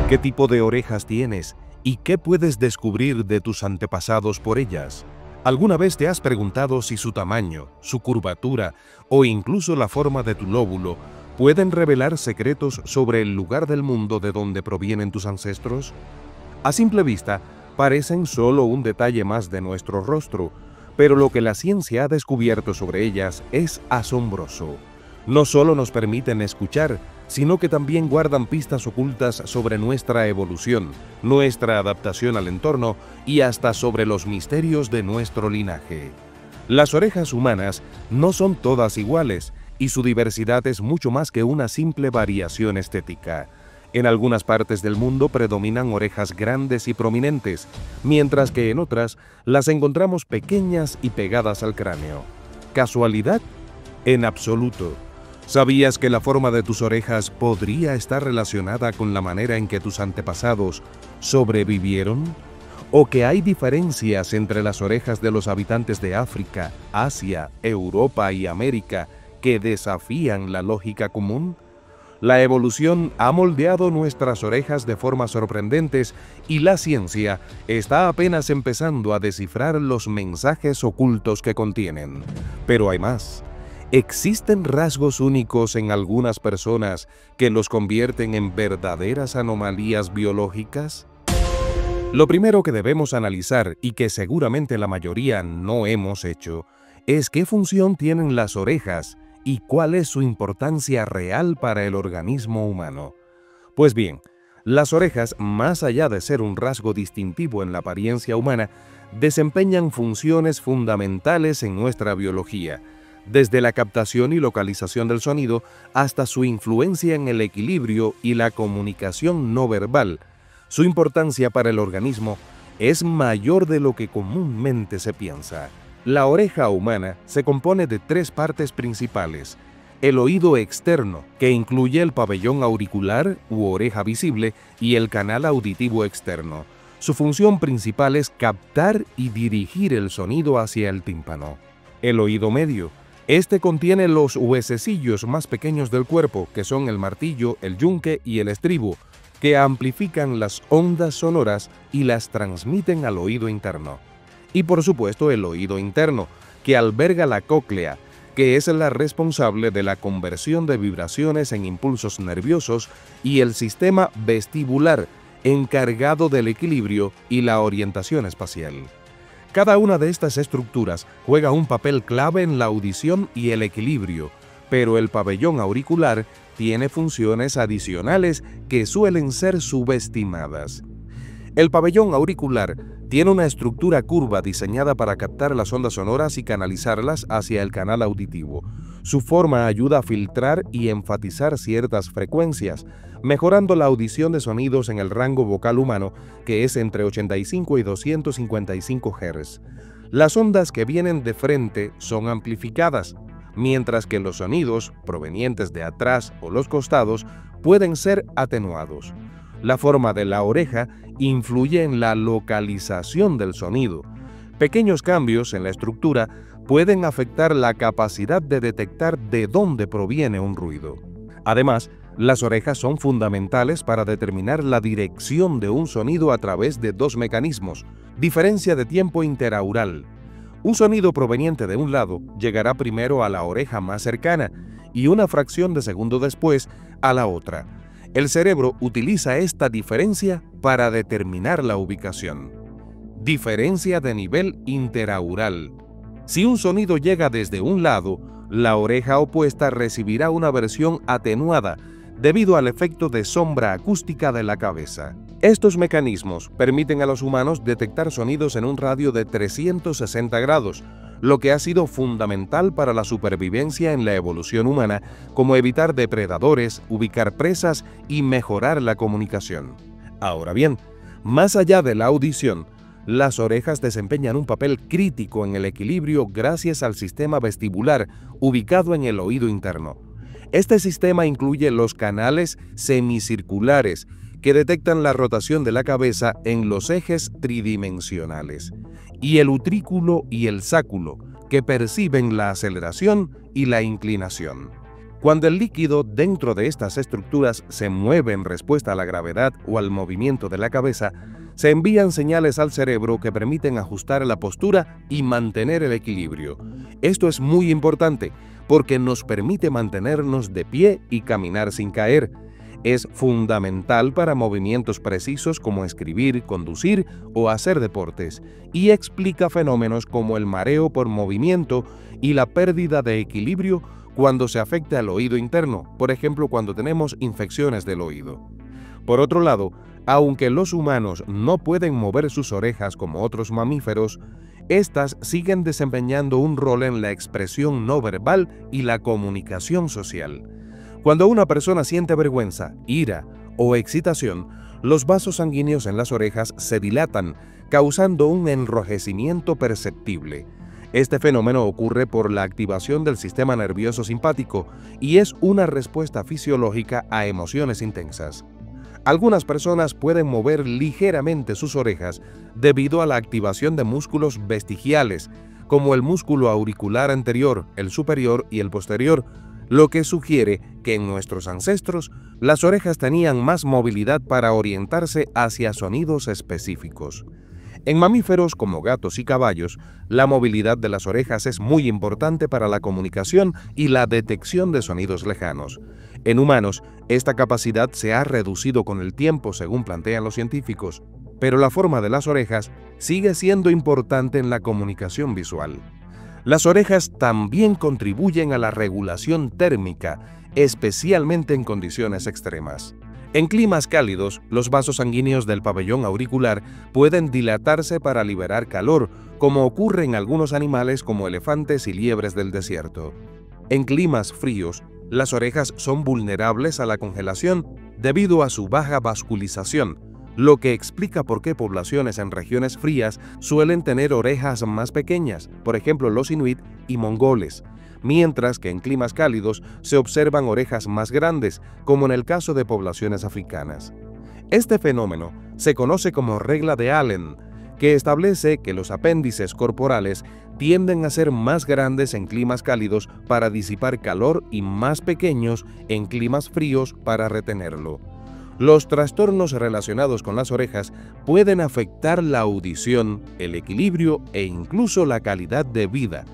¿Qué tipo de orejas tienes y qué puedes descubrir de tus antepasados por ellas? ¿Alguna vez te has preguntado si su tamaño, su curvatura o incluso la forma de tu lóbulo pueden revelar secretos sobre el lugar del mundo de donde provienen tus ancestros? A simple vista, parecen solo un detalle más de nuestro rostro, pero lo que la ciencia ha descubierto sobre ellas es asombroso. No solo nos permiten escuchar, sino que también guardan pistas ocultas sobre nuestra evolución, nuestra adaptación al entorno y hasta sobre los misterios de nuestro linaje. Las orejas humanas no son todas iguales y su diversidad es mucho más que una simple variación estética. En algunas partes del mundo predominan orejas grandes y prominentes, mientras que en otras las encontramos pequeñas y pegadas al cráneo. ¿Casualidad? En absoluto. ¿Sabías que la forma de tus orejas podría estar relacionada con la manera en que tus antepasados sobrevivieron? ¿O que hay diferencias entre las orejas de los habitantes de África, Asia, Europa y América que desafían la lógica común? La evolución ha moldeado nuestras orejas de formas sorprendentes y la ciencia está apenas empezando a descifrar los mensajes ocultos que contienen. Pero hay más. ¿Existen rasgos únicos en algunas personas que los convierten en verdaderas anomalías biológicas? Lo primero que debemos analizar, y que seguramente la mayoría no hemos hecho, es qué función tienen las orejas y cuál es su importancia real para el organismo humano. Pues bien, las orejas, más allá de ser un rasgo distintivo en la apariencia humana, desempeñan funciones fundamentales en nuestra biología, desde la captación y localización del sonido hasta su influencia en el equilibrio y la comunicación no verbal. Su importancia para el organismo es mayor de lo que comúnmente se piensa. La oreja humana se compone de tres partes principales: el oído externo, que incluye el pabellón auricular u oreja visible, y el canal auditivo externo. Su función principal es captar y dirigir el sonido hacia el tímpano. El oído medio. Este contiene los huesecillos más pequeños del cuerpo, que son el martillo, el yunque y el estribo, que amplifican las ondas sonoras y las transmiten al oído interno. Y por supuesto el oído interno, que alberga la cóclea, que es la responsable de la conversión de vibraciones en impulsos nerviosos, y el sistema vestibular, encargado del equilibrio y la orientación espacial. Cada una de estas estructuras juega un papel clave en la audición y el equilibrio, pero el pabellón auricular tiene funciones adicionales que suelen ser subestimadas. El pabellón auricular tiene una estructura curva diseñada para captar las ondas sonoras y canalizarlas hacia el canal auditivo. Su forma ayuda a filtrar y enfatizar ciertas frecuencias, mejorando la audición de sonidos en el rango vocal humano, que es entre 85 y 255 Hz. Las ondas que vienen de frente son amplificadas, mientras que los sonidos provenientes de atrás o los costados pueden ser atenuados. La forma de la oreja influye en la localización del sonido. Pequeños cambios en la estructura pueden afectar la capacidad de detectar de dónde proviene un ruido. Además, las orejas son fundamentales para determinar la dirección de un sonido a través de dos mecanismos: diferencia de tiempo interaural. Un sonido proveniente de un lado llegará primero a la oreja más cercana y una fracción de segundo después a la otra. El cerebro utiliza esta diferencia para determinar la ubicación. Diferencia de nivel interaural. Si un sonido llega desde un lado, la oreja opuesta recibirá una versión atenuada debido al efecto de sombra acústica de la cabeza. Estos mecanismos permiten a los humanos detectar sonidos en un radio de 360 grados, lo que ha sido fundamental para la supervivencia en la evolución humana, como evitar depredadores, ubicar presas y mejorar la comunicación. Ahora bien, más allá de la audición, las orejas desempeñan un papel crítico en el equilibrio gracias al sistema vestibular ubicado en el oído interno. Este sistema incluye los canales semicirculares, que detectan la rotación de la cabeza en los ejes tridimensionales, y el utrículo y el sáculo, que perciben la aceleración y la inclinación. Cuando el líquido dentro de estas estructuras se mueve en respuesta a la gravedad o al movimiento de la cabeza, se envían señales al cerebro que permiten ajustar la postura y mantener el equilibrio. Esto es muy importante porque nos permite mantenernos de pie y caminar sin caer. Es fundamental para movimientos precisos como escribir, conducir o hacer deportes, y explica fenómenos como el mareo por movimiento y la pérdida de equilibrio cuando se afecta al oído interno, por ejemplo cuando tenemos infecciones del oído. Por otro lado, aunque los humanos no pueden mover sus orejas como otros mamíferos, estas siguen desempeñando un rol en la expresión no verbal y la comunicación social. Cuando una persona siente vergüenza, ira o excitación, los vasos sanguíneos en las orejas se dilatan, causando un enrojecimiento perceptible. Este fenómeno ocurre por la activación del sistema nervioso simpático y es una respuesta fisiológica a emociones intensas. Algunas personas pueden mover ligeramente sus orejas debido a la activación de músculos vestigiales, como el músculo auricular anterior, el superior y el posterior, lo que sugiere que en nuestros ancestros las orejas tenían más movilidad para orientarse hacia sonidos específicos. En mamíferos como gatos y caballos, la movilidad de las orejas es muy importante para la comunicación y la detección de sonidos lejanos. En humanos, esta capacidad se ha reducido con el tiempo, según plantean los científicos, pero la forma de las orejas sigue siendo importante en la comunicación visual. Las orejas también contribuyen a la regulación térmica, especialmente en condiciones extremas. En climas cálidos, los vasos sanguíneos del pabellón auricular pueden dilatarse para liberar calor, como ocurre en algunos animales como elefantes y liebres del desierto. En climas fríos, las orejas son vulnerables a la congelación debido a su baja vascularización, lo que explica por qué poblaciones en regiones frías suelen tener orejas más pequeñas, por ejemplo los inuit y mongoles, mientras que en climas cálidos se observan orejas más grandes, como en el caso de poblaciones africanas. Este fenómeno se conoce como regla de Allen, que establece que los apéndices corporales tienden a ser más grandes en climas cálidos para disipar calor y más pequeños en climas fríos para retenerlo. Los trastornos relacionados con las orejas pueden afectar la audición, el equilibrio e incluso la calidad de vida.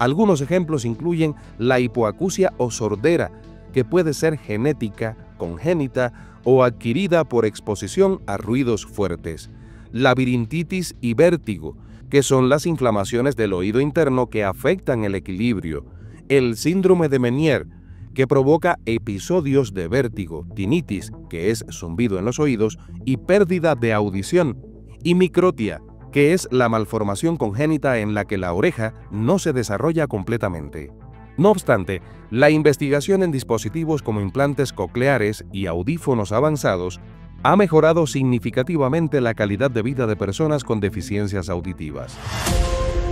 Algunos ejemplos incluyen la hipoacusia o sordera, que puede ser genética, congénita o adquirida por exposición a ruidos fuertes, labirintitis y vértigo, que son las inflamaciones del oído interno que afectan el equilibrio, el síndrome de Meniere, que provoca episodios de vértigo, tinnitus, que es zumbido en los oídos, y pérdida de audición, y microtia, que es la malformación congénita en la que la oreja no se desarrolla completamente. No obstante, la investigación en dispositivos como implantes cocleares y audífonos avanzados ha mejorado significativamente la calidad de vida de personas con deficiencias auditivas.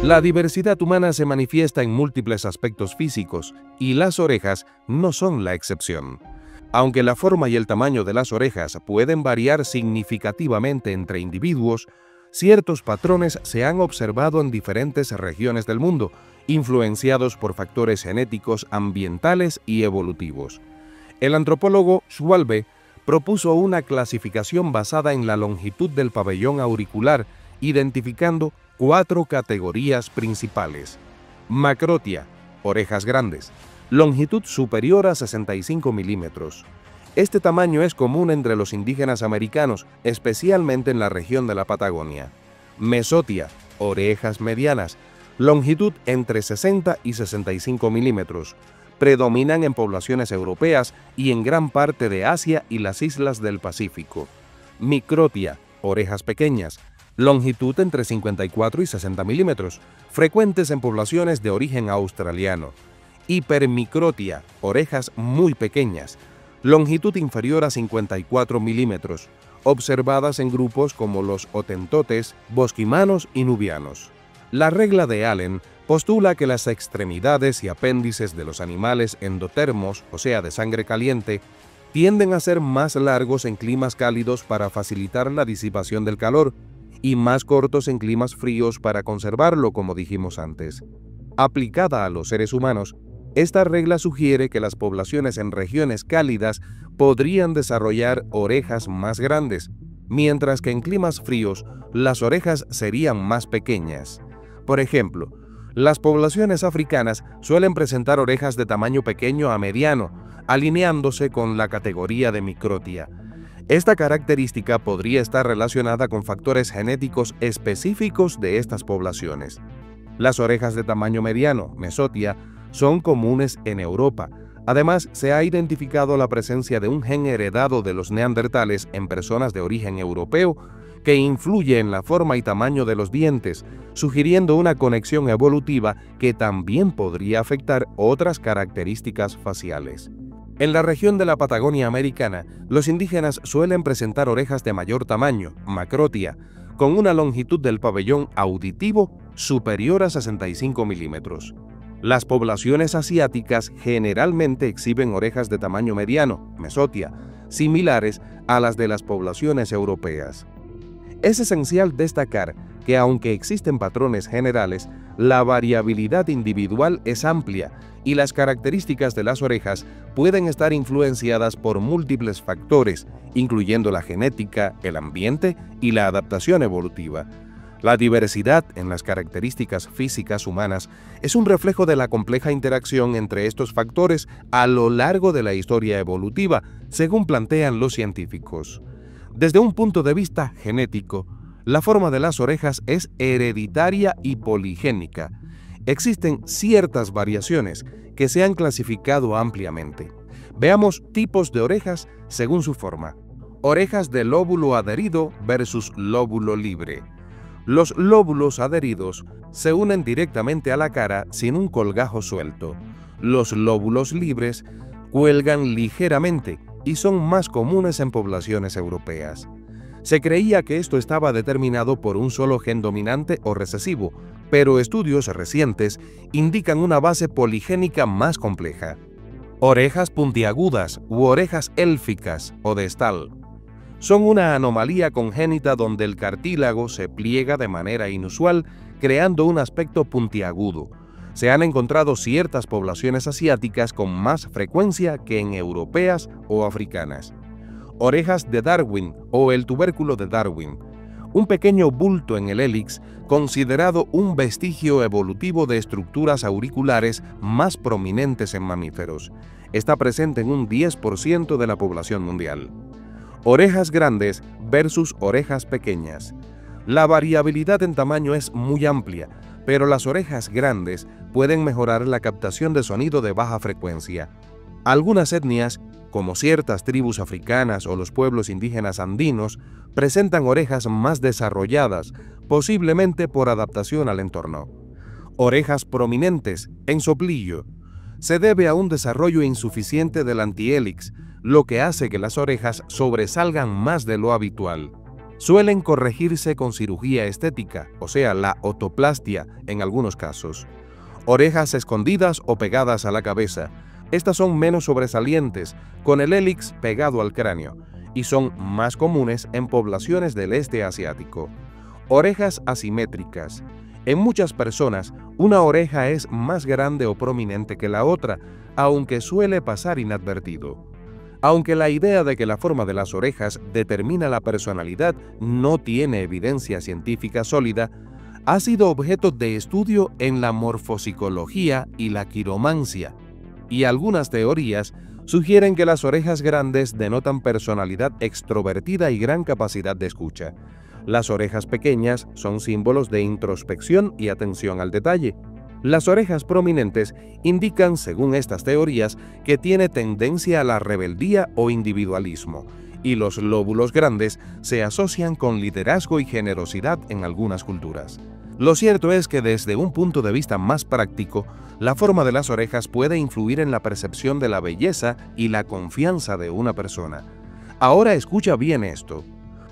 La diversidad humana se manifiesta en múltiples aspectos físicos y las orejas no son la excepción. Aunque la forma y el tamaño de las orejas pueden variar significativamente entre individuos, ciertos patrones se han observado en diferentes regiones del mundo, influenciados por factores genéticos, ambientales y evolutivos. El antropólogo Schwalbe propuso una clasificación basada en la longitud del pabellón auricular, identificando 4 categorías principales. Macrotia, orejas grandes, longitud superior a 65 milímetros. Este tamaño es común entre los indígenas americanos, especialmente en la región de la Patagonia. Mesotia, orejas medianas, longitud entre 60 y 65 milímetros. Predominan en poblaciones europeas y en gran parte de Asia y las islas del Pacífico. Microtia, orejas pequeñas, longitud entre 54 y 60 milímetros, frecuentes en poblaciones de origen australiano. Hipermicrotia, orejas muy pequeñas, longitud inferior a 54 milímetros, observadas en grupos como los hotentotes, bosquimanos y nubianos. La regla de Allen postula que las extremidades y apéndices de los animales endotermos, o sea, de sangre caliente, tienden a ser más largos en climas cálidos para facilitar la disipación del calor y más cortos en climas fríos para conservarlo, como dijimos antes. Aplicada a los seres humanos, esta regla sugiere que las poblaciones en regiones cálidas podrían desarrollar orejas más grandes, mientras que en climas fríos las orejas serían más pequeñas. Por ejemplo, las poblaciones africanas suelen presentar orejas de tamaño pequeño a mediano, alineándose con la categoría de microtia. Esta característica podría estar relacionada con factores genéticos específicos de estas poblaciones. Las orejas de tamaño mediano, mesotia, son comunes en Europa. Además, se ha identificado la presencia de un gen heredado de los neandertales en personas de origen europeo que influye en la forma y tamaño de los dientes, sugiriendo una conexión evolutiva que también podría afectar otras características faciales. En la región de la Patagonia americana, los indígenas suelen presentar orejas de mayor tamaño, macrotia, con una longitud del pabellón auditivo superior a 65 milímetros. Las poblaciones asiáticas generalmente exhiben orejas de tamaño mediano, mesotia, similares a las de las poblaciones europeas. Es esencial destacar que aunque existen patrones generales, la variabilidad individual es amplia y las características de las orejas pueden estar influenciadas por múltiples factores, incluyendo la genética, el ambiente y la adaptación evolutiva. La diversidad en las características físicas humanas es un reflejo de la compleja interacción entre estos factores a lo largo de la historia evolutiva, según plantean los científicos. Desde un punto de vista genético, la forma de las orejas es hereditaria y poligénica. Existen ciertas variaciones que se han clasificado ampliamente. Veamos tipos de orejas según su forma. Orejas de lóbulo adherido versus lóbulo libre. Los lóbulos adheridos se unen directamente a la cara sin un colgajo suelto. Los lóbulos libres cuelgan ligeramente y son más comunes en poblaciones europeas. Se creía que esto estaba determinado por un solo gen dominante o recesivo, pero estudios recientes indican una base poligénica más compleja. Orejas puntiagudas u orejas élficas o de Stahl son una anomalía congénita donde el cartílago se pliega de manera inusual, creando un aspecto puntiagudo. Se han encontrado ciertas poblaciones asiáticas con más frecuencia que en europeas o africanas. Orejas de Darwin o el tubérculo de Darwin, un pequeño bulto en el hélix considerado un vestigio evolutivo de estructuras auriculares más prominentes en mamíferos. Está presente en un 10% de la población mundial. Orejas grandes versus orejas pequeñas. La variabilidad en tamaño es muy amplia, pero las orejas grandes pueden mejorar la captación de sonido de baja frecuencia. Algunas etnias, como ciertas tribus africanas o los pueblos indígenas andinos, presentan orejas más desarrolladas, posiblemente por adaptación al entorno. Orejas prominentes, en soplillo. Se debe a un desarrollo insuficiente del antihélix, lo que hace que las orejas sobresalgan más de lo habitual. Suelen corregirse con cirugía estética, o sea, la otoplastia en algunos casos. Orejas escondidas o pegadas a la cabeza. Estas son menos sobresalientes, con el hélix pegado al cráneo, y son más comunes en poblaciones del este asiático. Orejas asimétricas. En muchas personas, una oreja es más grande o prominente que la otra, aunque suele pasar inadvertido. Aunque la idea de que la forma de las orejas determina la personalidad no tiene evidencia científica sólida, ha sido objeto de estudio en la morfopsicología y la quiromancia, y algunas teorías sugieren que las orejas grandes denotan personalidad extrovertida y gran capacidad de escucha. Las orejas pequeñas son símbolos de introspección y atención al detalle. Las orejas prominentes indican, según estas teorías, que tiene tendencia a la rebeldía o individualismo, y los lóbulos grandes se asocian con liderazgo y generosidad en algunas culturas. Lo cierto es que desde un punto de vista más práctico, la forma de las orejas puede influir en la percepción de la belleza y la confianza de una persona. Ahora escucha bien esto.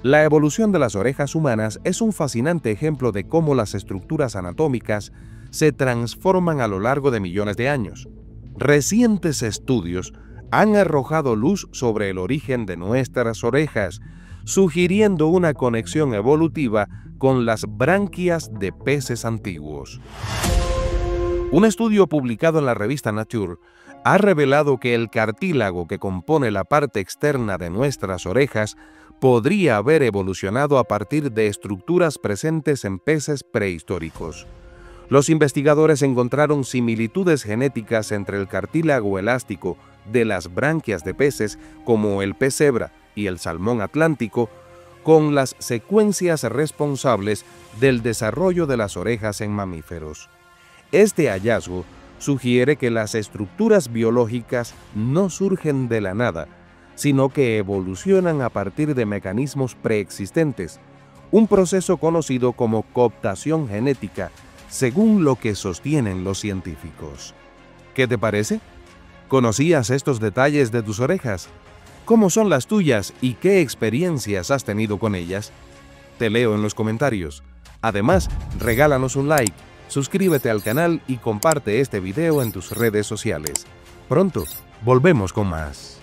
La evolución de las orejas humanas es un fascinante ejemplo de cómo las estructuras anatómicas se transforman a lo largo de millones de años. Recientes estudios han arrojado luz sobre el origen de nuestras orejas, sugiriendo una conexión evolutiva con las branquias de peces antiguos. Un estudio publicado en la revista Nature ha revelado que el cartílago que compone la parte externa de nuestras orejas podría haber evolucionado a partir de estructuras presentes en peces prehistóricos. Los investigadores encontraron similitudes genéticas entre el cartílago elástico de las branquias de peces como el pez cebra y el salmón atlántico con las secuencias responsables del desarrollo de las orejas en mamíferos. Este hallazgo sugiere que las estructuras biológicas no surgen de la nada, sino que evolucionan a partir de mecanismos preexistentes, un proceso conocido como cooptación genética, según lo que sostienen los científicos. ¿Qué te parece? ¿Conocías estos detalles de tus orejas? ¿Cómo son las tuyas y qué experiencias has tenido con ellas? Te leo en los comentarios. Además, regálanos un like, suscríbete al canal y comparte este video en tus redes sociales. Pronto, volvemos con más.